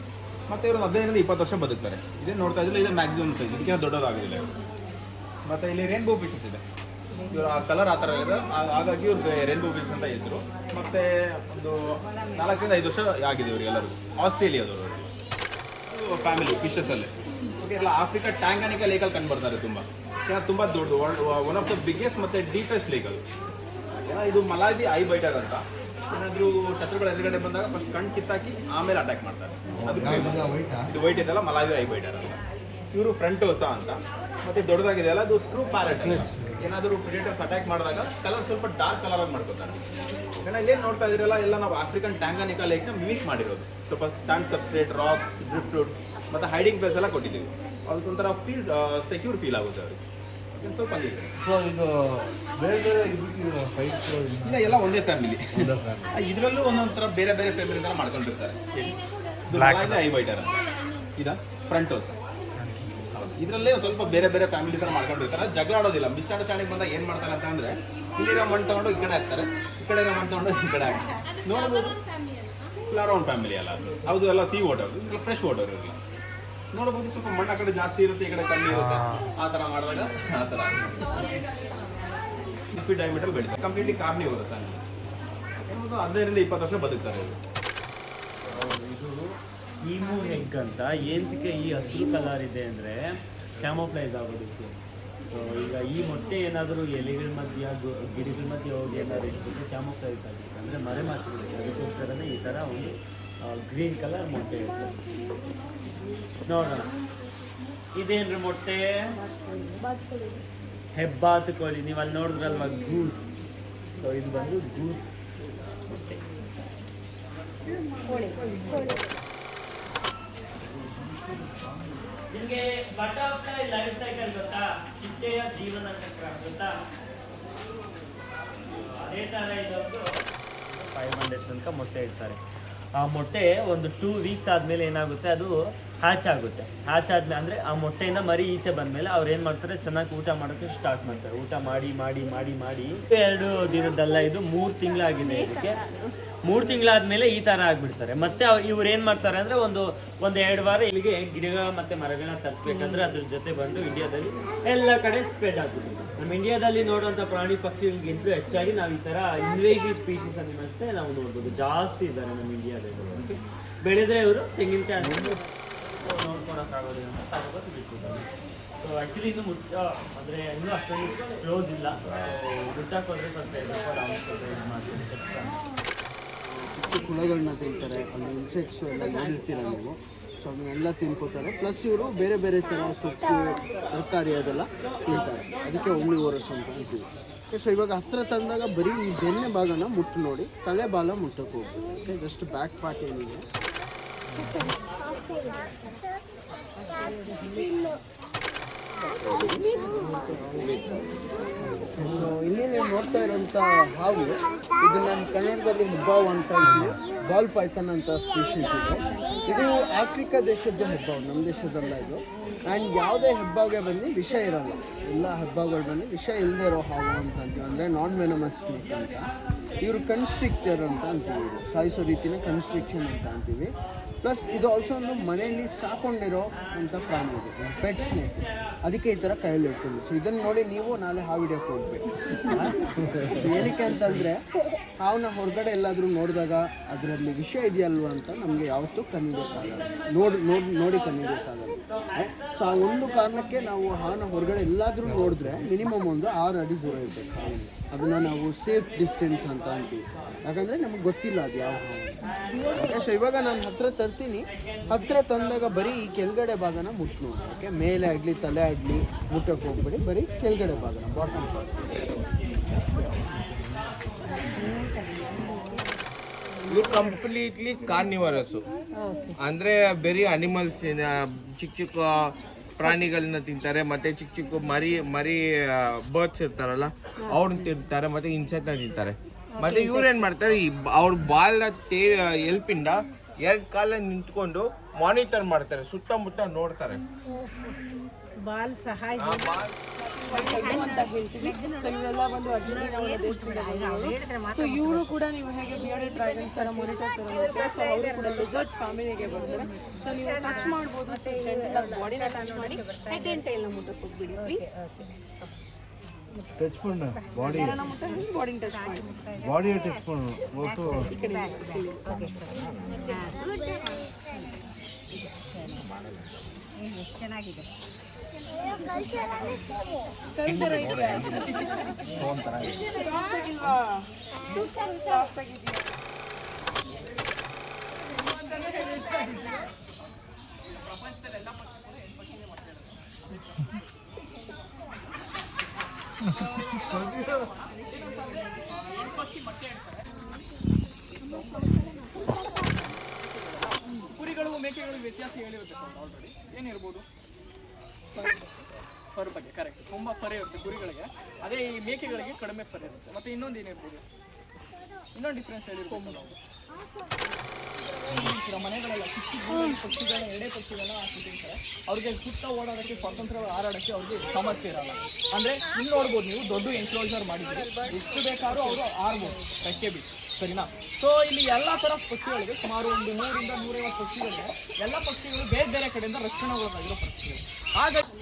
ಮತ್ತೆ ಇವರು 15 ರಿಂದ 20 ವರ್ಷ ಬದುಕ್ತಾರೆ. ಇದೇ ನೋಡ್ತಾ ಇದ್ರೆ ಇದು ಮ್ಯಾಕ್ಸಿಮಮ್ ಸೈಜ್, ಇದಕ್ಕೆ ದೊಡ್ಡದಾಗೋದಿಲ್ಲ ಇವರು. ಮತ್ತೆ ಇಲ್ಲಿ ರೇನ್ಬೋ ಫಿಶಸ್ ಇದೆ. ಇವರು ಆ ಕಲರ್ ಆ ಥರ ಇದೆ, ಹಾಗಾಗಿ ಇವ್ರಿಗೆ ರೇನ್ಬೋ ಫಿಶ್ ಅಂತ ಹೆಸರು. ಮತ್ತೆ ಒಂದು 4 ರಿಂದ 5 ವರ್ಷ ಆಗಿದೆ ಇವರಿಗೆಲ್ಲರಿಗೂ. ಆಸ್ಟ್ರೇಲಿಯಾದವರು ಫ್ಯಾಮಿಲಿ ಫಿಶಸಲ್ಲೇ. ಓಕೆ, ಎಲ್ಲ ಆಫ್ರಿಕಾ ಟ್ಯಾಂಗಾನಿಕಾ ಲೇಕಲ್ಲಿ ಕಂಡು ಬರ್ತಾರೆ. ತುಂಬ ದೊಡ್ಡದು, ಒನ್ ಆಫ್ ದ ಬಿಗ್ಗೆಸ್ಟ್ ಮತ್ತು ಡೀಪೆಸ್ಟ್ ಲೇಕಲ್. ಏನೋ ಇದು ಮಲಾವಿ ಐ ಬೈಟರ್ ಅಂತ. ಏನಾದರೂ ಶತ್ರುಗಳು ಎದುರುಗಡೆ ಬಂದಾಗ ಫಸ್ಟ್ ಕಣ್ಣು ಕಿತ್ತಾಕಿ ಆಮೇಲೆ ಅಟ್ಯಾಕ್ ಮಾಡ್ತಾರೆ. ಇದು ವೈಟ್ ಇದೆಲ್ಲ ಮಲಾವಿ ಐ ಬೈಟರ್ ಅಂತ. ಇವರು ಫ್ರಂಟೋಸಾ ಅಂತ. ಮತ್ತೆ ದೊಡ್ಡದಾಗಿದೆ ಅಲ್ಲ, ಅದು ಟ್ರೂ ಪ್ಯಾರೆಟ್. ಏನಾದರೂ ಪ್ರಿಡೇಟರ್ಸ್ ಅಟ್ಯಾಕ್ ಮಾಡಿದಾಗ ಕಲರ್ ಸ್ವಲ್ಪ ಡಾರ್ಕ್ ಕಲರ್ ಆಗಿ ಮಾಡ್ಕೋತಾರೆ. ಏன்னா ಇಲ್ಲೇನು ನೋಡ್ತಾ ಇದ್ರಲ್ಲ ಎಲ್ಲ ನಾವು ಆಫ್ರಿಕನ್ ಟ್ಯಾಂಗಾನಿಕಾ ಲೇಕ್ನ ಮಿಮಿಕ್ ಮಾಡಿರೋದು. ಸ್ವಲ್ಪ stand substrate, rocks, driftwood ಮತ್ತು ಹೈಡಿಂಗ್ ಪ್ಲೇಸ್ ಎಲ್ಲ ಕೊಟ್ಟಿದ್ದೀವಿ. ಅದಕ್ಕೊಂಥರ ಫೀಲ್ ಸೆಕ್ಯೂರ್ ಫೀಲ್ ಆಗುತ್ತೆ ಅವ್ರಿಗೆ. ಸ್ವಲ್ಪ ಸೊ ಇದು ಬೇರೆ ಬೇರೆ ಫೈಟ್ ಇಲ್ಲ, ಎಲ್ಲ ಒಂದೇ ಫ್ಯಾಮಿಲಿ. ಇದರಲ್ಲೂ ಒಂದೊಂಥರ ಬೇರೆ ಬೇರೆ ಫ್ಯಾಮಿಲಿ ಥರ ಮಾಡ್ಕೊಂಡಿರ್ತಾರೆ. ಐ ಬೈಟರ್ ಇದ ಫ್ರಂಟೋಸ್. ಇದರಲ್ಲೇ ಸ್ವಲ್ಪ ಬೇರೆ ಬೇರೆ ಫ್ಯಾಮಿಲಿ ಥರ ಮಾಡ್ಕೊಂಡಿರ್ತಾರೆ. ಜಗಳ ಆಡೋದಿಲ್ಲ. ಮಿಸ್ಅಂಡರ್ಸ್ಟ್ಯಾಂಡಿಂಗ್ ಬಂದಾಗ ಏನು ಮಾಡ್ತಾರೆ ಅಂತ ಅಂದರೆ ಇಲ್ಲಿರೋ ಮಣ್ಣು ತೊಗೊಂಡು ಈ ಕಡೆ ಹಾಕ್ತಾರೆ, ಈ ಕಡೆ ಇರೋ ಮಣ್ಣು ತೊಗೊಂಡು ಈ ಕಡೆ ಹಾಕ್ತಾರೆ. ನೋಡ್ಬೋದು, ಫ್ಲಾರೌಂಡ್ ಫ್ಯಾಮಿಲಿ ಅಲ್ಲ ಅದು. ಹೌದು, ಎಲ್ಲ ಸೀ ವಾಟರ್, ಫ್ರೆಶ್ ವಾಟರ್ ಇರಲ್ಲ. ನೋಡ್ಬೋದು, ಸ್ವಲ್ಪ ಮಣ್ಣು ಆ ಕಡೆ ಜಾಸ್ತಿ ಇರುತ್ತೆ, ಈ ಕಡೆ ಕಮ್ಮಿ ಇರುತ್ತೆ. ಆ ಥರ ಮಾಡಿದಾಗ ಆ ಥರ ಫೀಟ್ ಡೈಮೀಟರ್ ಬೆಳೀತಾರೆ. Completely carnivorous animals. 15 ರಿಂದ 20 ವರ್ಷ ಬದುಕ್ತಾರೆ ಇವರು. ಇದು ಈಮು ಎಗ್ ಅಂತ. ಏನಕ್ಕೆ ಈ ಹಸಿರು ಕಲರ್ ಇದೆ ಅಂದರೆ ಕ್ಯಾಮೋಫ್ಲೈಸ್ ಆಗೋದಕ್ಕೆ. ಸೊ ಈಗ ಈ ಮೊಟ್ಟೆ ಏನಾದರೂ ಎಲೆಗಳ ಮಧ್ಯ ಗಿಡಗಳ ಮಧ್ಯೆ ಹೋಗಿ ಏನಾದರೂ ಇಟ್ಬಿಟ್ಟು ಕ್ಯಾಮೋಫ್ಲೈಸ್ ಆಗುತ್ತೆ, ಅಂದರೆ ಮರೆ ಮಾಚಿಬಿಡುತ್ತೆ. ಅದಕ್ಕೋಸ್ಕರನೇ ಈ ಥರ ಒಂದು ಗ್ರೀನ್ ಕಲರ್ ಮೊಟ್ಟೆ ಇರುತ್ತೆ. ನೋಡೋಣ, ಇದೇನ್ರಿ ಮೊಟ್ಟೆ? ಹೆಬ್ಬಾತುಕೋಳಿ. ನೀವು ಅಲ್ಲಿ ನೋಡಿದ್ರಲ್ವ, ಗೂಸ್. ಸೊ ಇದು ಬಂದು ಗೂಸ್ ಮೊಟ್ಟೆ. ನಿಮಗೆ ಬಟರ್ಫ್ಲೈ ಲೈಫ್ ಸೈಕಲ್ ಗೊತ್ತಾ? ಚಿಟ್ಟೆಯ ಜೀವನ ಚಕ್ರ ಗೊತ್ತಾ? ಅದೇ ಥರ ಇದೊಂದು 500 ತನಕ ಮೊಟ್ಟೆ ಇಡ್ತಾರೆ. ಆ ಮೊಟ್ಟೆ ಒಂದು 2 ವೀಕ್ಸ್ ಆದಮೇಲೆ ಏನಾಗುತ್ತೆ, ಅದು ಹ್ಯಾಚ್ ಆಗುತ್ತೆ. ಹ್ಯಾಚ್ ಆದಮೇಲೆ ಅಂದರೆ ಆ ಮೊಟ್ಟೆಯಿಂದ ಮರಿ ಈಚೆ ಬಂದಮೇಲೆ ಅವ್ರು ಏನು ಮಾಡ್ತಾರೆ, ಚೆನ್ನಾಗಿ ಊಟ ಮಾಡೋಕ್ಕೆ ಸ್ಟಾರ್ಟ್ ಮಾಡ್ತಾರೆ. ಊಟ ಮಾಡಿ ಮಾಡಿ ಮಾಡಿ ಮಾಡಿ 2 ದಿನದಲ್ಲ, ಇದು 3 ತಿಂಗಳಾಗಿದೆ ಇದಕ್ಕೆ. 3 ತಿಂಗಳಾದ್ಮೇಲೆ ಈ ಥರ ಆಗಿಬಿಡ್ತಾರೆ. ಮತ್ತೆ ಇವ್ರು ಏನು ಮಾಡ್ತಾರೆ ಅಂದರೆ ಒಂದು 2 ವಾರ ಇಲ್ಲಿಗೆ ಗಿಡಗಳ ಮತ್ತು ಮರಗಳನ್ನ ತರಿಸ್ಬೇಕಂದ್ರೆ ಅದ್ರ ಜೊತೆ ಬಂದು ಇಂಡಿಯಾದಲ್ಲಿ ಎಲ್ಲ ಕಡೆ ಸ್ಪ್ರೆಡ್ ಆಗ್ಬಿಟ್ಟಿದೆ. ನಮ್ಮ ಇಂಡಿಯಾದಲ್ಲಿ ನೋಡುವಂಥ ಪ್ರಾಣಿ ಪಕ್ಷಿಗಳಿಗಿಂತಲೂ ಹೆಚ್ಚಾಗಿ ನಾವು ಈ ಥರ ಇನ್ವೇಟಿವ್ ಸ್ಪೀಷೀಸ್ ಅನಿಮಲ್ಸ್ನೇ ನಾವು ನೋಡ್ಬೋದು. ಜಾಸ್ತಿ ಇದ್ದಾರೆ ನಮ್ಮ ಇಂಡಿಯಾದಲ್ಲಿ. ಬೆಳೆದ್ರೆ ಇವರು ತೆಂಗಿನಕಾಯಿ ನೋಡ್ಕೊಳಕ್ಕಾಗೋದಿಲ್ಲ ಅಂತ ತಗೋಬೋದು ಬಿಟ್ಬಿಟ್ಟು. ಸೊ ಆ್ಯಕ್ಚುಲಿ ಇನ್ನೂ ಅಂದರೆ ಇನ್ನೂ ಅಷ್ಟೊಂದು ಕ್ಲೋಸ್ ಇಲ್ಲ, ಮುಟ್ಟಕ್ಕೆ ಹೋದರೆ ಸ್ವಲ್ಪ ಇದು ಮಾಡ್ತೀನಿ ಕಷ್ಟ. ಹುಳಗಳನ್ನ ತಿಂತಾರೆ, ಅಲ್ಲಿ ಇನ್ಸೆಕ್ಟ್ಸ್ ಎಲ್ಲ ನೋಡಿರ್ತೀರ ನೀವು. ಸೊ ಅದನ್ನೆಲ್ಲ ತಿನ್ಕೋತಾರೆ. ಪ್ಲಸ್ ಇವರು ಬೇರೆ ಬೇರೆ ಥರ ಸೊಪ್ಪು ತರಕಾರಿ ಅದೆಲ್ಲ ತಿಂತಾರೆ, ಅದಕ್ಕೆ ಓಮ್ನಿವೋರಸ್ ಅಂತ ಅಂತೀವಿ. ಸೊ ಇವಾಗ ಹತ್ತಿರ ತಂದಾಗ ಬರೀ ಈ ಬೆನ್ನೆ ಭಾಗನ ಮುಟ್ಟು ನೋಡಿ, ತಲೆ ಬಾಲ ಮುಟ್ಟಕ್ಕೆ ಹೋಗ್ಬೋದು. ಓಕೆ, ಜಸ್ಟ್ ಬ್ಯಾಕ್ ಪಾರ್ಟ್ ಏನಿದೆ ಸೊ ಇಲ್ಲಿ ನೀವು ನೋಡ್ತಾ ಇರೋಂಥ ಹಾವು, ಇದು ನಮ್ಮ ಕನ್ನಡದಲ್ಲಿ ಹೆಬ್ಬಾವು ಅಂತ ಇದ್ವಿ, ಬಾಲ್ ಪೈಥಾನ್ ಅಂತ ಸ್ಪೀಶೀಸ್ ಇದೆ. ಇದು ಆಫ್ರಿಕಾ ದೇಶದ ಹೆಬ್ಬಾವು, ನಮ್ಮ ದೇಶದಲ್ಲ ಇದು. ಆ್ಯಂಡ್ ಯಾವುದೇ ಹೆಬ್ಬಾವಿಗೆ ಬನ್ನಿ ವಿಷ ಇರೋಲ್ಲ, ಎಲ್ಲ ಹೆಬ್ಬಾವುಗಳು ಬನ್ನಿ ವಿಷ ಇಲ್ಲದೆ ಇರೋ ಹಾವು ಅಂತ ಅಂತೀವಿ, ಅಂದರೆ ನಾನ್ ವೆನಮಸ್ ಸ್ನೇಕ್ ಅಂತ. ಇವರು ಕನ್ಸ್ಟ್ರಿಕ್ಟರ್ ಅಂತ ಅಂತೀವಿ, ಸಾಯಿಸೋ ರೀತಿನ ಕನ್ಸ್ಟ್ರಿಕ್ಷನ್ ಅಂತ ಅಂತೀವಿ. ಪ್ಲಸ್ ಇದು ಆಲ್ಸೋ ಒಂದು ಮನೆಯಲ್ಲಿ ಸಾಕೊಂಡಿರೋ ಅಂಥ ಪ್ರಾಣಿ ಇದೆ, ಪೆಟ್ ಸ್ನೇಕ್. ಅದಕ್ಕೆ ಈ ಥರ ಕೈಯಲ್ಲಿ ಇರ್ತೀವಿ. ಸೊ ಇದನ್ನು ನೋಡಿ ನೀವು ನಾಳೆ ಹಾವು ಹಿಡಿಯೋಕ್ಕೆ ಹೋಗ್ಬೇಕು. ಏನಕ್ಕೆ ಅಂತಂದರೆ ಹಾವನ್ನ ಹೊರಗಡೆ ಎಲ್ಲಾದರೂ ನೋಡಿದಾಗ ಅದರಲ್ಲಿ ವಿಷ ಇದೆಯಲ್ವ ಅಂತ ನಮಗೆ ಯಾವತ್ತೂ ಕಣ್ಣಿಡೋಕ್ಕಾಗಲ್ಲ, ನೋಡಿ ಕಣ್ಣಿಡೋಕ್ಕಾಗಲ್ಲ. ಸೊ ಆ ಒಂದು ಕಾರಣಕ್ಕೆ ನಾವು ಹಾವನ್ನ ಹೊರಗಡೆ ಎಲ್ಲಾದರೂ ನೋಡಿದ್ರೆ ಮಿನಿಮಮ್ ಒಂದು 6 ಅಡಿ ದೂರ ಇರಬೇಕು ಹಾವಿಂದ. ಅದನ್ನು ನಾವು ಸೇಫ್ ಡಿಸ್ಟೆನ್ಸ್ ಅಂತ ಅಂತೀವಿ, ಯಾಕಂದರೆ ನಮಗೆ ಗೊತ್ತಿಲ್ಲ ಅದು ಯಾವ ಹಾವು. ಓಕೆ, ಸೊ ಇವಾಗ ನಾನು ಹತ್ತಿರ ತರ್ತೀನಿ. ಹತ್ತಿರ ತಂದಾಗ ಬರೀ ಈ ಕೆಳಗಡೆ ಭಾಗನ ಮುಟ್ಟು ನೋಡಿ. ಓಕೆ, ಮೇಲೆ ಆಗಲಿ ತಲೆ ಆಗಲಿ ಮುಟ್ಟಕ್ಕೆ ಹೋಗ್ಬೇಡಿ, ಬರೀ ಕೆಳಗಡೆ ಭಾಗನ, ಬಾಟಮ್ ಪಾರ್ಟ್. ಇವ್ರು ಕಂಪ್ಲೀಟ್ಲಿ ಕಾರ್ನಿವರಸ್ಸು, ಅಂದರೆ ಬೇರೆ ಅನಿಮಲ್ಸ್ ಚಿಕ್ಕ ಚಿಕ್ಕ ಪ್ರಾಣಿಗಳನ್ನ ತಿಂತಾರೆ, ಮತ್ತು ಚಿಕ್ಕ ಚಿಕ್ಕ ಮರಿ ಬರ್ಡ್ಸ್ ಇರ್ತಾರಲ್ಲ ಅವ್ರನ್ನ ತಿಂತಾರೆ, ಮತ್ತು ಇನ್ಸೆಕ್ಟ್ನ ತಿಂತಾರೆ. ಮತ್ತು ಇವ್ರೇನು ಮಾಡ್ತಾರೆ, ಈ ಅವ್ರ ಬಾಲ್ನ ಎಲ್ಪಿಂದ 2 ಕಾಲಲ್ಲಿ ನಿಂತ್ಕೊಂಡು ಮಾನಿಟರ್ ಮಾಡ್ತಾರೆ, ಸುತ್ತಮುತ್ತ ನೋಡ್ತಾರೆ. ಬಾಲ್ ಸಹಾಯ ಅಂತ ಹೇಳ್ತೀವಿ. ಸೊ ಇವರೆಲ್ಲ ಒಂದು ಅರ್ಜೆಂಟೀನಾ ದೇಶದಿಂದ ಬಂದವರು. ಸೊ ಇವರು ಕೂಡ ನೀವು ಹೇಗೆ ಬಿಯರ್ಡೆಡ್ ಡ್ರ್ಯಾಗನ್ಸ್ ಥರ ಮೊನಿಟರ್ ಥರ ನೋಡ್ತೀರಾ, ಸೊ ಅವರು ಕೂಡ ಲಿಸರ್ಟ್ಸ್ ಫ್ಯಾಮಿಲಿಗೆ ಬರ್ತಾರೆ. ಸೊ ನೀವು ಟಚ್ ಮಾಡ್ಬೋದು, ಸೊ ಬಾಡಿನ ಟಚ್ ಮಾಡಿ ಹೆಡ್ ಆ್ಯಂಡ್ ಟೈಲ್ನ ಮುಟ್ಟಕ್ಕೆ ಹೋಗ್ಬಿಡಿ ಪ್ಲೀಸ್. ಟಚ್ ಮಾಡ ಬಾಡಿ ಬಾಡಿನ ಟಚ್ ಮಾಡಿ, ಬಾಡಿ ಟಚ್ ಮಾಡು. ಈ ಕಡೆ ಎಷ್ಟು ಚೆನ್ನಾಗಿದೆ. ಸರಿ ಥರ ಇದೆ, ಸಾಫ್ಟ್ ಆಗಿದೆಯಾ? ಪ್ರಪಂಚದಲ್ಲೆಲ್ಲ ಪಕ್ಷಿ ಮೊಟ್ಟೆ ಇಡ್ತಾರೆ. ಕುರಿಗಳು ಮೇಕೆಗಳು ವ್ಯತ್ಯಾಸ ಹೇಳಿರುತ್ತೆ ಆಲ್ರೆಡಿ. ಏನಿರ್ಬೋದು? ಫರ್ ಬಗ್ಗೆ ಕರೆಕ್ಟ್, ತುಂಬ ಫರ್ ಇರುತ್ತೆ ಕುರಿಗಳಿಗೆ, ಅದೇ ಈ ಮೇಕೆಗಳಿಗೆ ಕಡಿಮೆ ಫರ್ ಇರುತ್ತೆ. ಮತ್ತು ಇನ್ನೊಂದು ಏನಿರ್ಬೋದು, ಇನ್ನೊಂದು ಡಿಫ್ರೆನ್ಸ್ ಹೇಳಿರ್ಬೋದು ನಾವು. ಮನೆಗಳೆಲ್ಲ ಚಿಕ್ಕ ಪಕ್ಷಿಗಳ ಎಡೆ ಪಕ್ಷಿಗಳನ್ನ ಹಾಕಿರ್ತಾರೆ, ಅವ್ರಿಗೆ ಸುತ್ತ ಓಡಾಡೋಕ್ಕೆ ಸ್ವತಂತ್ರ ಹಾರಾಡೋಕ್ಕೆ ಅವ್ರಿಗೆ ಸಾಮರ್ಥ್ಯ ಇರಲ್ಲ. ಅಂದರೆ ಇಲ್ಲಿ ನೋಡ್ಬೋದು ನೀವು, ದೊಡ್ಡ ಎನ್ಕ್ಲೋಸರ್ ಮಾಡಿದ್ರೆ ಎಷ್ಟು ಬೇಕಾದ್ರೂ ಅವರು ಆರ್ಬೋದು ರೆಕ್ಕೆ ಬಿಟ್ಟು, ಸರಿನಾ? ಸೊ ಇಲ್ಲಿ ಎಲ್ಲ ಥರ ಪಕ್ಷಿಗಳಿಗೆ ಸುಮಾರು ಒಂದು 100 ರಿಂದ 150 ಪಕ್ಷಿಗಳಿದೆ. ಎಲ್ಲ ಪಕ್ಷಿಗಳು ಬೇರೆ ಬೇರೆ ಕಡೆಯಿಂದ ರಕ್ಷಣೆಗೊಳಗಾಗಿರೋ ಪಕ್ಷಿಗಳು. ಹಾಗಾಗಿ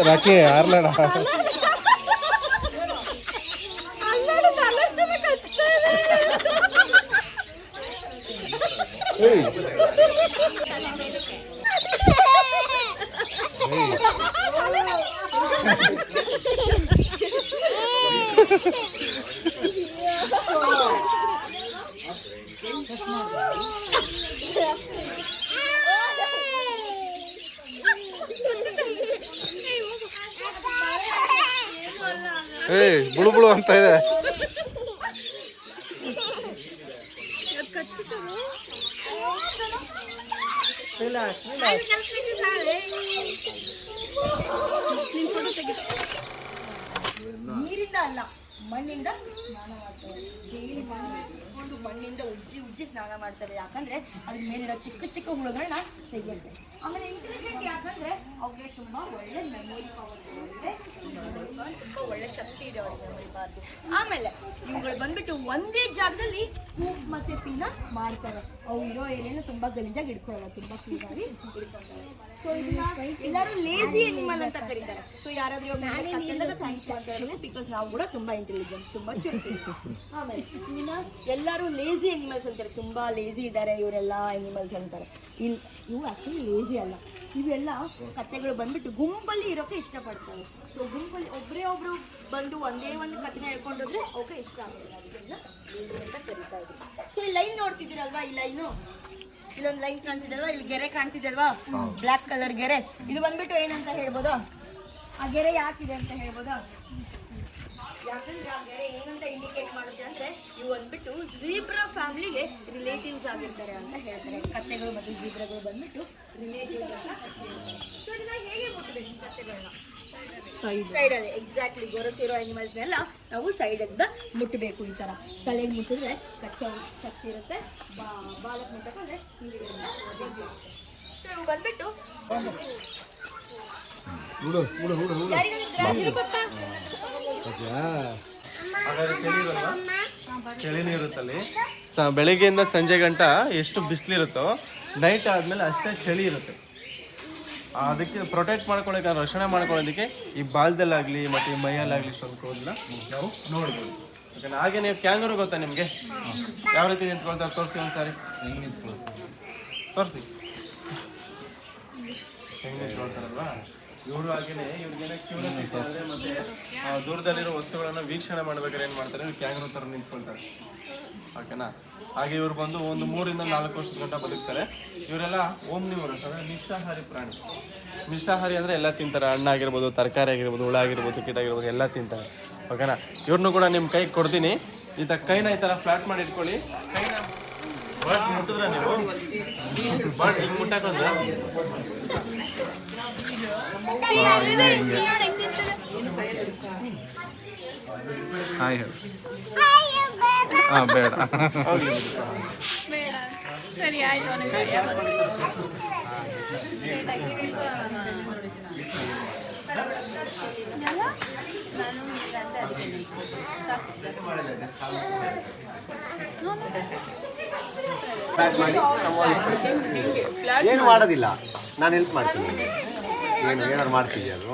ರಾಕಿ ಆರ್ಲಡ ಬುಳು ಬುಳು ಅಂತ ಇದೆ. ನೀರಿಂದ ಅಲ್ಲ, ಮಣ್ಣಿಂದ ಸ್ನಾನ ಮಾಡ್ತಾರೆ. ಡೈಲಿ ಒಂದು ಮಣ್ಣಿಂದ ಉಜ್ಜಿ ಸ್ನಾನ ಮಾಡ್ತಾರೆ. ಯಾಕಂದ್ರೆ ಅದ್ರ ಮೇಲಿರೋ ಚಿಕ್ಕ ಚಿಕ್ಕ ಹುಳುಗಳನ್ನ ತೆಗೆಯುತ್ತೆ. ಆಮೇಲೆ ಇಂಟೆಲಿಜೆಂಟ್ ಯಾಕಂದ್ರೆ ಅವ್ರಿಗೆ ತುಂಬಾ ಒಳ್ಳೆ ಮೆಮೊರಿ ಪವರ್ ಇದೆ, ತುಂಬಾ ಒಳ್ಳೆ ಶಕ್ತಿ ಇದೆ ಅವ್ರಿಗೆ ಮೆಮೊರಿ ಪವರ್. ಆಮೇಲೆ ಇವುಗಳು ಬಂದ್ಬಿಟ್ಟು ಒಂದೇ ಜಾಗದಲ್ಲಿ ಕೂಪ್ ಮತ್ತೆ ಪೀನ ಮಾಡ್ತಾರೆ. ಅವು ಇರೋ ಏನೇನು ತುಂಬಾ ಗಲೀಜಾಗಿ ಇಟ್ಕೊಳ್ಳಲ್ಲ, ತುಂಬಾ ಕ್ಲೀನಾಗಿ ಇಟ್ಕೊಳ್ತಾರೆ. ಸೊ ಇದನ್ನ ಎಲ್ಲರೂ ಲೇಸಿ ಅನಿಮಲ್ ಅಂತ ಕರೀತಾರೆ. ಸೊ ಯಾರಾದ್ರೂ ಬಿಕಾಸ್ ನಾವು ಕೂಡ ತುಂಬಾ ಇಂಟೆಲಿಜೆಂಟ್, ತುಂಬಾ ಚುರುಕು. ಆಮೇಲೆ ಇದನ್ನ ಎಲ್ಲರೂ ಲೇಸಿ ಅನಿಮಲ್ಸ್ ಅಂತಾರೆ. ತುಂಬಾ ಲೇಸಿ ಇದ್ದಾರೆ ಇವರೆಲ್ಲ ಅನಿಮಲ್ಸ್ ಅಂತಾರೆ. ಇವು ಆಕ್ಚುಲಿ ಲೇಸಿ ಅಲ್ಲ, ಇವೆಲ್ಲ ಕತ್ತೆಗಳು ಬಂದ್ಬಿಟ್ಟು ಗುಂಪಲ್ಲಿ ಇರೋಕೆ ಇಷ್ಟಪಡ್ತಾರೆ. ಸೊ ಗುಂಪಲ್ಲಿ ಒಬ್ರು ಬಂದು ಒಂದೇ ಒಂದು ಕತ್ತೆನ ಹೇಳ್ಕೊಂಡೋದ್ರೆ ಅವಕ್ಕೆ ಇಷ್ಟ ಆಗುತ್ತೆ. ಅದನ್ನ ಲೇಸಿ ಅಂತ ಕರೀತಾ ಇದ್ರು. ಸೊ ಈ ಲೈನ್ ನೋಡ್ತಿದ್ದೀರಲ್ವಾ, ಈ ಲೈನು ಇಲ್ಲೊಂದು ಲೈನ್ ಕಾಣ್ತಿದಲ್ವಾ, ಇಲ್ಲಿ ಗೆರೆ ಕಾಣ್ತಿದಲ್ವಾ, ಬ್ಲ್ಯಾಕ್ ಕಲರ್ ಗೆರೆ. ಇದು ಬಂದ್ಬಿಟ್ಟು ಏನಂತ ಹೇಳ್ಬೋದಾ? ಆ ಗೆರೆ ಯಾಕಿದೆ ಅಂತ ಹೇಳ್ಬೋದಾ? ಯಾಕಂದ್ರೆ ಆ ಗೆರೆ ಏನಂತ ಇಂಡಿಕೇಟ್ ಮಾಡುತ್ತೆ ಅಂದ್ರೆ ಇವು ಬಂದ್ಬಿಟ್ಟು ಜೀಬ್ರಾ ಫ್ಯಾಮಿಲಿಗೆ ರಿಲೇಟಿವ್ಸ್ ಆಗಿರ್ತಾರೆ ಅಂತ ಹೇಳ್ತಾರೆ. ಕತ್ತೆಗಳು ಮತ್ತು ಜೀಬ್ರಾಗಳು ಬಂದ್ಬಿಟ್ಟು ರಿಲೇಟಿವ್ಸ್ ಅಂತ. ಸೊ ಇದನ್ನ ಹೇಗೆ ಮುಟ್ಟಬೇಕು ಕತ್ತೆಗಳನ್ನ? ಸೈಡಲ್ಲಿ ಎಕ್ಸಾಕ್ಟ್ಲಿ ಗೊರಸಿರೋ ಅನಿಮಲ್ಸ್ನೆಲ್ಲ ನಾವು ಸೈಡಿಂದ ಮುಟ್ಟಬೇಕು. ಈ ಥರ ತಲೆಗೆ ಮುಟ್ಟಿದ್ರೆ ಕಚ್ಚಿ ಇರುತ್ತೆ, ಬಾಲಕ್ಕೆ ಮುಟ್ಟಕ್ಕಂದ್ರೆ ಇವು ಬಂದ್ಬಿಟ್ಟು ಚಳಿನೂ ಇರುತ್ತಲ್ಲಿ. ಬೆಳಿಗ್ಗೆಯಿಂದ ಸಂಜೆ ಗಂಟ ಎಷ್ಟು ಬಿಸಿಲಿರುತ್ತೋ ನೈಟ್ ಆದಮೇಲೆ ಅಷ್ಟೇ ಚಳಿ ಇರುತ್ತೆ. ಅದಕ್ಕೆ ಪ್ರೊಟೆಕ್ಟ್ ಮಾಡ್ಕೊಳ್ಳೋಕೆ, ರಕ್ಷಣೆ ಮಾಡ್ಕೊಳ್ಳೋದಕ್ಕೆ ಈ ಬಾಲ್ದಲ್ಲಾಗಲಿ ಮತ್ತು ಈ ಮೈಯಲ್ಲಾಗಲಿ ಇಷ್ಟೊಂದು ಕೂದಲ ನಾವು ನೋಡ್ಬೋದು. ಯಾಕಂದ್ರೆ ಹಾಗೆ ನೀವು ಕ್ಯಾಂಗರು ಗೊತ್ತಾ ನಿಮಗೆ ಯಾವ ರೀತಿ ನಿಂತ್ಕೊಳ್ತಾರೆ? ತೋರಿಸಿ ಒಂದ್ಸಾರಿ, ತೋರಿಸಿ ಹೆಂಗೆ ನಿಂತ್ಕೊಳ್ತಾರಲ್ವಾ ಇವರು. ಹಾಗೇನೆ ಇವ್ರಿಗೇನೆ ಕ್ಯೂರಿಯಾಸಿಟಿ ಅಂದರೆ ಮತ್ತೆ ದೂರದಲ್ಲಿರೋ ವಸ್ತುಗಳನ್ನು ವೀಕ್ಷಣೆ ಮಾಡ್ಬೇಕಾದ್ರೆ ಏನು ಮಾಡ್ತಾರೆ, ಇವ್ರು ಕ್ಯಾಂಗರು ಥರ ನಿಂತ್ಕೊಳ್ತಾರೆ. ಓಕೆನಾ? ಹಾಗೆ ಇವ್ರು ಬಂದು ಒಂದು 3 ರಿಂದ 4 ವರ್ಷದ ಗಂಟ ಬದುಕ್ತಾರೆ. ಇವರೆಲ್ಲ ಓಮ್ನಿವರಸ್ ಅಂದರೆ ಮಿಶ್ರಾಹಾರಿ ಪ್ರಾಣಿ. ಮಿಶ್ರಾಹಾರಿ ಅಂದರೆ ಎಲ್ಲ ತಿಂತಾರೆ. ಹಣ್ಣಾಗಿರ್ಬೋದು, ತರಕಾರಿ ಆಗಿರ್ಬೋದು, ಹುಳ ಆಗಿರ್ಬೋದು, ಕೀಟ ಆಗಿರ್ಬೋದು, ಎಲ್ಲ ತಿಂತಾರೆ. ಓಕೆನಾ? ಇವ್ರನ್ನೂ ಕೂಡ ನಿಮ್ಮ ಕೈಗೆ ಕೊಡ್ತೀನಿ. ಈ ಥರ ಕೈನ ಈ ಥರ ಫ್ಲಾಟ್ ಮಾಡಿ ಇಟ್ಕೊಳ್ಳಿ. ಕೈನ ಬರ್ಡ್ ಮುಟ್ಟಿದ್ರೆ ನೀವು ಬರ್ಡ್ ಹಿಂಗೆ ಮುಟ್ಟಾಕೊಂಡ್ರೆ ಹಾಯ್ ಹೇಳಿ. ಹಾಂ ಬೇಡ ಸರಿ ಆಯ್ತು. ಏನು ಮಾಡೋದಿಲ್ಲ, ನಾನು ಹೆಲ್ಪ್ ಮಾಡ್ತೀನಿ. ಏನಾದ್ರು ಮಾಡ್ತೀವಿ ಅದು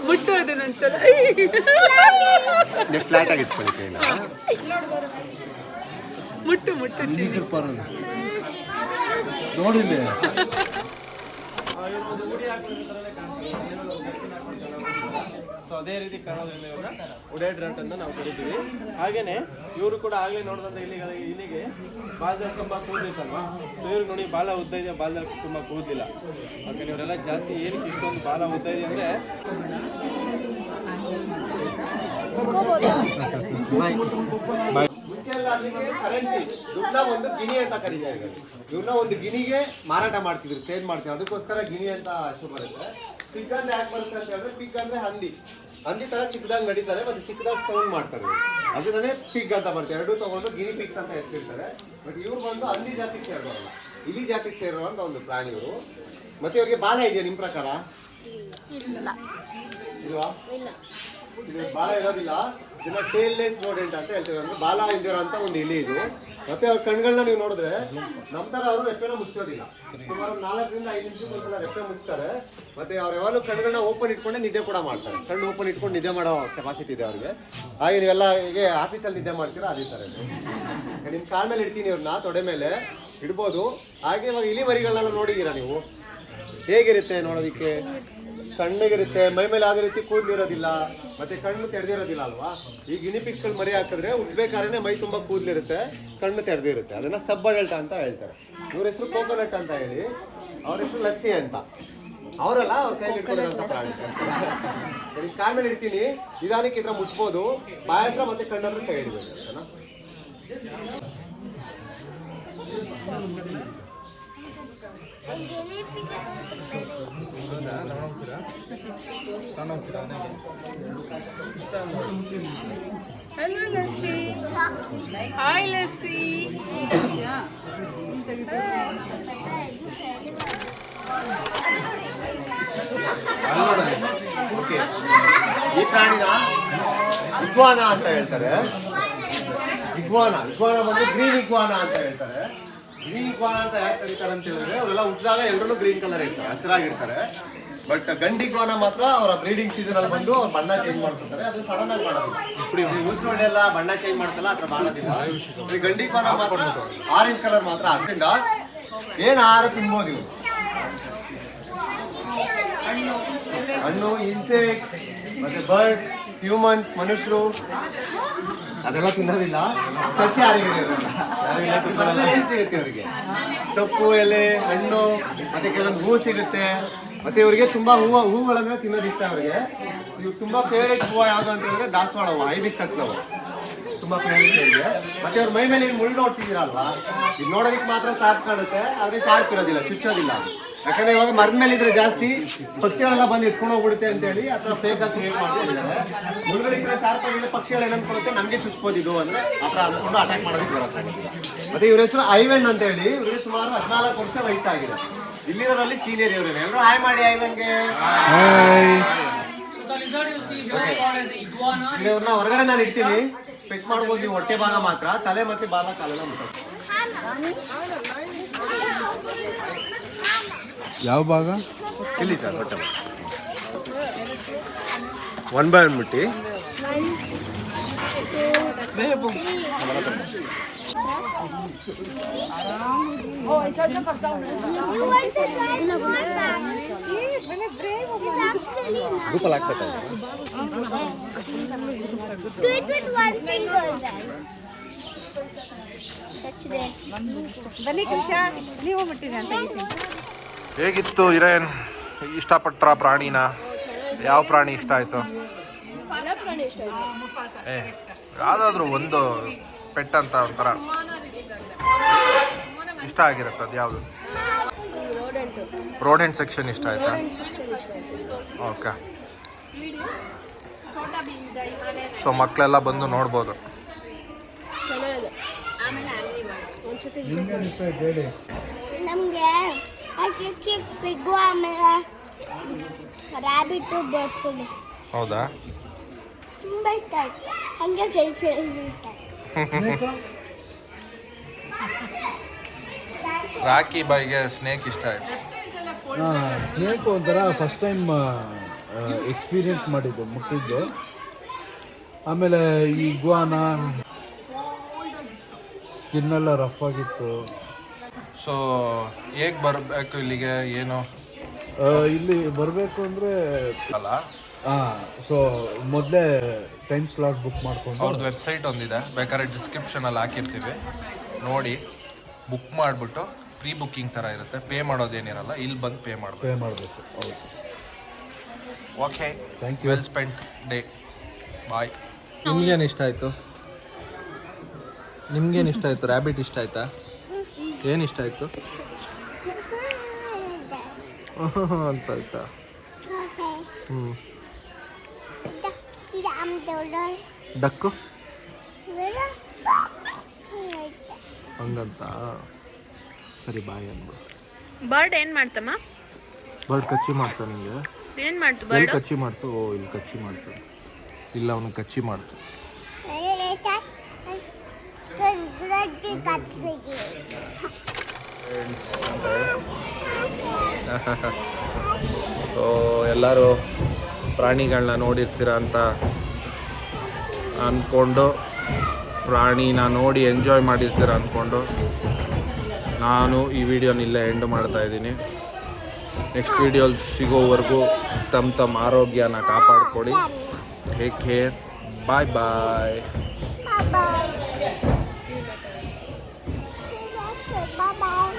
ಮುಟ್ಟೋದು ನನ್ಸಲ ಫ್ಲಾಟ್ ಆಗಿ ಇಟ್ಕೊಳ್ಳಿ ಕೈನ. ಮುಟ್ಟು ನೋಡಿಲ್ಲ ಸೊ ಅದೇ ರೀತಿ ಕಾಣೋದ್ರಿಂದ ಇವಾಗ ಉಡೇಡ್ರಂಟ್ ಅಂತ ನಾವು ಕರಿತೀವಿ. ಹಾಗೇನೆ ಇವರು ಕೂಡ ಆಗಲೇ ನೋಡಿದಂತ ಇಲ್ಲಿಗೆ ಬಾಲದಲ್ಲಿ ತುಂಬಾ ಕೂದಲಿತ್ತಲ್ವಾ? ಸೊ ಇವ್ರಿಗೆ ನೋಡಿ ಬಾಲ ಉದ್ದ ಇದೆ, ಬಾಲದಲ್ಲಿ ತುಂಬಾ ಕೂದಲಿಲ್ಲ. ಹಾಗೆ ಇವರೆಲ್ಲ ಜಾಸ್ತಿ ಏನಕ್ಕೆ ಇಷ್ಟೊಂದು ಬಾಲ ಉದ್ದ ಇದೆ ಅಂದ್ರೆ ಕರೆನ್ಸಿ ದುಡ್ಡ ಒಂದು ಗಿನಿ ಅಂತ ಕರೀತಾರೆ. ಇವ್ರನ್ನ ಒಂದು ಗಿನಿಗೆ ಮಾರಾಟ ಮಾಡ್ತಿದ್ರು, ಸೇಲ್ ಮಾಡ್ತಿದ್ರು. ಅದಕ್ಕೋಸ್ಕರ ಗಿನಿ ಅಂತ ಹೆಸರು ಬರುತ್ತೆ. ಪಿಗ್ ಅಂದ್ರೆ ಯಾಕೆ ಬರುತ್ತೆ ಅಂತ ಹೇಳಿದ್ರೆ, ಪಿಗ್ ಅಂದ್ರೆ ಹಂದಿ ತರ ಚಿಕ್ಕದಾಗಿ ನಡೀತಾರೆ ಮತ್ತೆ ಚಿಕ್ಕದಾಗಿ ಸೌಂಡ್ ಮಾಡ್ತಾರೆ. ಅದನ್ನೇ ಪಿಗ್ ಅಂತ ಬರುತ್ತೆ. ಎರಡೂ ತಗೊಂಡು ಗಿನಿ ಪಿಗ್ಸ್ ಅಂತ ಹೆಸರಿರ್ತಾರೆ. ಬಟ್ ಇವ್ರು ಬಂದು ಹಂದಿ ಜಾತಿಗೆ ಸೇರೋಲ್ಲ, ಇಲಿ ಜಾತಿಗೆ ಸೇರುವಂತ ಒಂದು ಪ್ರಾಣಿ ಇವರು. ಮತ್ತೆ ಇವ್ರಿಗೆ ಬಾಲ ಇದೆಯಾ ನಿಮ್ಮ ಪ್ರಕಾರ? ಇಲ್ವಾ? ಇದು ಬಾಲ ಇರೋದಿಲ್ಲ. ಇದನ್ನ ಟೇಲ್ಲೆಸ್ ರೋಡೆಂಟ್ ಅಂತ ಹೇಳ್ತೀವಿ. ಅಂದ್ರೆ ಬಾಲ ಇಲ್ದಿರೋ ಅಂತ ಒಂದು ಇಲಿ ಇದು. ಮತ್ತೆ ಅವ್ರ ಕಣ್ಗಳನ್ನ ನೀವು ನೋಡಿದ್ರೆ ನಮ್ಮ ತರ ಅವರು ರೆಪ್ಪೆನ ಮುಚ್ಚೋದಿಲ್ಲ. ಸುಮಾರು 4 ರಿಂದ 5 ನಿಮಿಷಕ್ಕೊಂದ್ಸಲ ರೆಪ್ಪೆ ಮುಚ್ತಾರೆ. ಮತ್ತೆ ಅವ್ರು ಯಾವಾಗಲೂ ಕಣ್ಗಳನ್ನ ಓಪನ್ ಇಟ್ಕೊಂಡೆ ನಿದ್ದೆ ಕೂಡ ಮಾಡ್ತಾರೆ. ಕಣ್ಣು ಓಪನ್ ಇಟ್ಕೊಂಡು ನಿದ್ದೆ ಮಾಡೋ ಕೆಪಾಸಿಟಿ ಇದೆ ಅವ್ರಿಗೆ. ಹಾಗೆ ನೀವೆಲ್ಲ ಹೀಗೆ ಆಫೀಸಲ್ಲಿ ನಿದ್ದೆ ಮಾಡ್ತೀರಾ ಅದೇ ಥರ ಇದೆ. ನಿಮ್ಮ ಕಾಲ ಮೇಲೆ ಇಡ್ತೀನಿ, ಇವ್ರನ್ನ ತೊಡೆ ಮೇಲೆ ಇಡ್ಬೋದು. ಹಾಗೆ ಇವಾಗ ಇಲಿ ಮರಿಗಳನ್ನೆಲ್ಲ ನೋಡಿದ್ದೀರಾ ನೀವು? ಹೇಗಿರುತ್ತೆ ನೋಡೋದಕ್ಕೆ? ಸಣ್ಣಗಿರುತ್ತೆ, ಮೈ ಮೇಲೆ ಯಾವುದೇ ರೀತಿ ಕೂದಲಿರೋದಿಲ್ಲ. ಮತ್ತೆ ಕಣ್ಣು ತೆರೆದಿರೋದಿಲ್ಲ ಅಲ್ವಾ. ಈ ಗಿನಿಪಿಕ್ಸ್ಗಳು ಮರಿ ಹಾಕಿದ್ರೆ ಹುಟ್ಬೇಕಾದ್ರೆ ಮೈ ತುಂಬಾ ಕೂದಲಿರುತ್ತೆ, ಕಣ್ಣು ತೆರೆದಿರುತ್ತೆ. ಅದನ್ನ ಸಬ್ ಅಡಲ್ಟ್ ಅಂತ ಹೇಳ್ತಾರೆ. ಇವ್ರ ಹೆಸರು ಕೋಕೋನಟ್ ಅಂತ ಹೇಳಿ, ಅವ್ರ ಹೆಸರು ಲಸ್ಸಿ ಅಂತ. ಅವರಲ್ಲ ಅವ್ರ ಕೈಲಿ ಇಟ್ಕೊಂಡಿರೋಂಥ ಪ್ರಾಣಿ. ಕಾಲ ಮೇಲೆ ಇಡ್ತೀನಿ, ನಿಧಾನಕ್ಕೆ ಇದ್ರ ಮುಟ್ಬೋದು, ಬಾಯ ಹತ್ರ ಮತ್ತೆ ಕಣ್ಣತ್ರ ಕೈ ಹಿಡಿಬೇಕು. Hello, Lassie. Hi, Lassie. ಈ ಪ್ರಾಣಿನ ಇಗ್ವಾನ ಅಂತ ಹೇಳ್ತಾರೆ. ಇಗ್ವಾನ ಬಂದು ಗ್ರೀನ್ ಇಗ್ವಾನ ಅಂತ ಹೇಳ್ತಾರೆ. ಗ್ರೀನ್ ಇಗ್ವಾನ ಅಂತ ಯಾಕೆ ಕರೀತಾರೆ ಅಂತ ಹೇಳಿದ್ರೆ, ಅವರೆಲ್ಲ ಹುಟ್ಟಿದಾಗ ಎಲ್ಲರೂ ಗ್ರೀನ್ ಕಲರ್ ಇರ್ತಾರೆ, ಹಸಿರಾಗಿರ್ತಾರೆ. ಬಟ್ ಗಂಡಿ ಇಗ್ವಾನ ಮಾತ್ರ ಅವರ ಬ್ರೀಡಿಂಗ್ ಸೀಸನ್ ಅಲ್ಲಿ ಬಂದು ಅವ್ರ ಬಣ್ಣ ಚೇಂಜ್ ಮಾಡ್ಕೊತಾರೆ. ಅದು ಸಡನ್ ಆಗಿ ಮಾಡೋದು. ಮುಚ್ಚಿ ಎಲ್ಲ ಬಣ್ಣ ಚೇಂಜ್ ಮಾಡ್ತಲ್ಲ, ಹತ್ರ ಮಾಡೋದಿಲ್ಲ. ಈ ಗಂಡಿ ಇಗ್ವಾನ ಮಾತ್ರ ಆರೆಂಜ್ ಕಲರ್ ಮಾತ್ರ. ಅದರಿಂದ ಏನ್ ಆಹಾರ ತಿನ್ಬೋದು ಇವು? ಹಣ್ಣು, ಇನ್ಸೆಕ್ಟ್, ಮತ್ತೆ ಬರ್ಡ್ಸ್, ಹ್ಯೂಮನ್ಸ್, ಮನುಷ್ಯರು ಅದೆಲ್ಲ ತಿನ್ನೋದಿಲ್ಲ. ಸಸ್ಯಾಹಾರಿಗಳು ಏನ್ ಸಿಗುತ್ತೆ ಅವರಿಗೆ? ಸೊಪ್ಪು, ಎಲೆ, ಹಣ್ಣು, ಮತ್ತೆ ಕೆಲವೊಂದು ಹೂ ಸಿಗುತ್ತೆ. ಮತ್ತೆ ಇವರಿಗೆ ತುಂಬಾ ಹೂಗಳಂದ್ರೆ ತಿನ್ನೋದು ಇಷ್ಟ ಅವರಿಗೆ. ಇವ್ರು ತುಂಬಾ ಫೇವ್ರೇಟ್ ಹೂವು ಯಾವ್ದು ಅಂತ ಹೇಳಿದ್ರೆ ದಾಸವಾಳ ಹೂವು, ಹೈಬಿಸ್ಕಸ್ ಹೂವು ತುಂಬಾ ಫೇವ್ರೇಟ್ ಇವರಿಗೆ. ಮತ್ತೆ ಅವ್ರ ಮೈ ಮೇಲೆ ಏನು ಮುಳ್ಳು ನೋಡ್ತಿದ್ದೀರಲ್ವಾ, ಇದು ನೋಡೋದಕ್ಕೆ ಮಾತ್ರ ಶಾರ್ಪ್ ಕಾಣುತ್ತೆ, ಆದ್ರೆ ಶಾರ್ಪ್ ಇರೋದಿಲ್ಲ, ಚುಚ್ಚೋದಿಲ್ಲ. ಯಾಕಂದ್ರೆ ಇವಾಗ ಮರದ ಮೇಲೆ ಇದ್ರೆ ಜಾಸ್ತಿ ಪಕ್ಷಿಗಳೆಲ್ಲ ಬಂದು ಎತ್ಕೊಂಡು ಹೋಗ್ಬಿಡುತ್ತೆ ಅಂತ ಹೇಳಿ ಅಥವಾ ಫೇಕ್ ಆಗಿ ಕ್ರಿಯೇಟ್ ಮಾಡ್ತಿದ್ದಾರೆ. ಮುಳ್ಳುಗಳಿದ್ರೆ ಶಾರ್ಪ್ ಆಗಿದ್ರೆ ಪಕ್ಷಿಗಳು ಏನನ್ಕೊಡುತ್ತೆ, ನಮಗೆ ಚುಚ್ಬೋದು ಅಂದ್ರೆ ಆ ಥರ ಅನ್ಕೊಂಡು ಅಟ್ಯಾಕ್ ಮಾಡೋದಕ್ಕೆ ಬರುತ್ತೆ. ಮತ್ತೆ ಇವ್ರ ಹೆಸರು ಐವೆನ್ ಅಂತ ಹೇಳಿ. ಇವ್ರಿಗೆ ಸುಮಾರು 14 ವರ್ಷ ವಯಸ್ಸಾಗಿದೆ. ಇಲ್ಲಿರೋರಲ್ಲಿ ಸೀನಿಯರ್ ಇವರೇನೆ. ಎಲ್ಲರೂ ಹಾಯ್ ಮಾಡಿ ಐವೆನ್ಗೆ. ಇವ್ರನ್ನ ಹೊರಗಡೆ ನಾನು ಇಡ್ತೀನಿ, ಪೆಟ್ ಮಾಡ್ಬೋದು ನೀವು. ಹೊಟ್ಟೆ ಭಾಗ ಮಾತ್ರ, ತಲೆ ಮತ್ತೆ ಬಾಲ ಕಾಲೆಲ್ಲ ಮುಟ್ಟ. ಯಾವ ಭಾಗ? ಇಲ್ಲಿ ಸರ್ ಹೊಟ್ಟೆ ಭಾಗ. 1 by 1 ಮುಟ್ಟಿ. ರೂಪಲ್ ಹಾಕ್ಬೇಕಲ್ಲ. ಬನ್ನಿ ಕೃಷ, ನೀವು ಮುಟ್ಟಿದೆ ಅಂತ. ಹೇಗಿತ್ತು ಹಿರೇನ್? ಇಷ್ಟಪಟ್ರ ಪ್ರಾಣಿನ? ಯಾವ ಪ್ರಾಣಿ ಇಷ್ಟ ಆಯ್ತು? ಯಾವ್ದಾದ್ರು ಒಂದು ಪೆಟ್ ಅಂತ ಒಂಥರ ಇಷ್ಟ ಆಗಿರುತ್ತೆ, ಅದು ಯಾವುದು? ರೋಡೆಂಟ್ ಸೆಕ್ಷನ್ ಇಷ್ಟ ಆಯ್ತಾ? ಓಕೆ. ಸೊ ಮಕ್ಕಳೆಲ್ಲ ಬಂದು ನೋಡ್ಬೋದು. ನಮಗೆ ಪಿಗ್ಗು, ಆಮೇಲೆ ರ್ಯಾಬಿಟ್ಟು, ಬರ್ಡ್ಸು ಹೌದಾ? ತುಂಬ ಇಷ್ಟ ಆಯ್ತು. ಹಂಗೆ ಫ್ರೆಂಡ್ಸ್ ಇಷ್ಟ ಆಯ್ತು. ರಾಕಿ ಬಾಯ್ಗೆ ಸ್ನೇಕ್ ಇಷ್ಟ ಆಯ್ತು. ಸ್ನೇಕ್ ಒಂಥರ ಫಸ್ಟ್ ಟೈಮ್ ಎಕ್ಸ್ಪೀರಿಯನ್ಸ್ ಮಾಡಿದ್ದು, ಮುಟ್ಟಿದ್ದು. ಆಮೇಲೆ ಈ ಇಗ್ವಾನ ಸ್ಕಿನ್ನೆಲ್ಲ ರಫ್ ಆಗಿತ್ತು. ಸೊ ಹೇಗೆ ಬರಬೇಕು ಇಲ್ಲಿಗೆ? ಏನು ಇಲ್ಲಿ ಬರಬೇಕು ಅಂದರೆ ಅಲ್ಲ, ಸೊ ಮೊದಲೇ ಟೈಮ್ ಸ್ಲಾಟ್ ಬುಕ್ ಮಾಡ್ಕೊಂಡು ಅವ್ರದ್ದು ವೆಬ್ಸೈಟ್ ಒಂದಿದೆ, ಬೇಕಾದ್ರೆ ಡಿಸ್ಕ್ರಿಪ್ಷನಲ್ಲಿ ಹಾಕಿರ್ತೀವಿ, ನೋಡಿ ಬುಕ್ ಮಾಡಿಬಿಟ್ಟು ಪ್ರೀ ಬುಕ್ಕಿಂಗ್ ಥರ ಇರುತ್ತೆ. ಪೇ ಮಾಡೋದೇನಿರಲ್ಲ, ಇಲ್ಲಿ ಬಂದು ಪೇ ಮಾಡಬೇಕು. ಹೌದು. Okay, thank you. Well spent day. Bye. ನಿಮ್ಗೇನು ಇಷ್ಟ ಆಯಿತು? ನಿಮ್ಗೇನು ಇಷ್ಟ ಆಯಿತು? ರ್ಯಾಬಿಟ್ ಇಷ್ಟ ಆಯ್ತಾ? ಏನು ಇಷ್ಟ ಆಯಿತು ಅಂತ ಆಯ್ತಾ? ಡಕ್ಕು ಹಂಗಂತ. ಸರಿ ಬಾಯ್ ಅನ್ಬಿಡು. ಬರ್ಡ್ ಏನು ಮಾಡ್ತಮ್ಮ? ಬರ್ಡ್ ಕಚ್ಚಿ ಮಾಡ್ತಾ ನಿಮಗೆ? ಏನು ಮಾಡ್ತು ಎಲ್ಲಿ ಬರ್ಡ್? ಕಚ್ಚಿ ಮಾಡ್ತು? ಓ, ಇಲ್ಲಿ ಕಚ್ಚಿ ಮಾಡ್ತು. ಇಲ್ಲ, ಅವನು ಕಚ್ಚಿ ಮಾಡ್ತು. ಸೊ ಎಲ್ಲರೂ ಪ್ರಾಣಿಗಳನ್ನ ನೋಡಿರ್ತೀರ ಅಂತ ಅಂದ್ಕೊಂಡು, ಪ್ರಾಣಿನ ನೋಡಿ ಎಂಜಾಯ್ ಮಾಡಿರ್ತೀರ ಅಂದ್ಕೊಂಡು ನಾನು ಈ ವಿಡಿಯೋನ ಇಲ್ಲೇ ಎಂಡ್ ಮಾಡ್ತಾಯಿದ್ದೀನಿ. ನೆಕ್ಸ್ಟ್ ವಿಡಿಯೋಲಿ ಸಿಗೋವರೆಗೂ ತಮ್ಮ ಆರೋಗ್ಯನ ಕಾಪಾಡ್ಕೊಳ್ಳಿ. ಟೇಕ್ ಕೇರ್, ಬಾಯ್ ಬಾಯ್. Bye-bye. Bye-bye.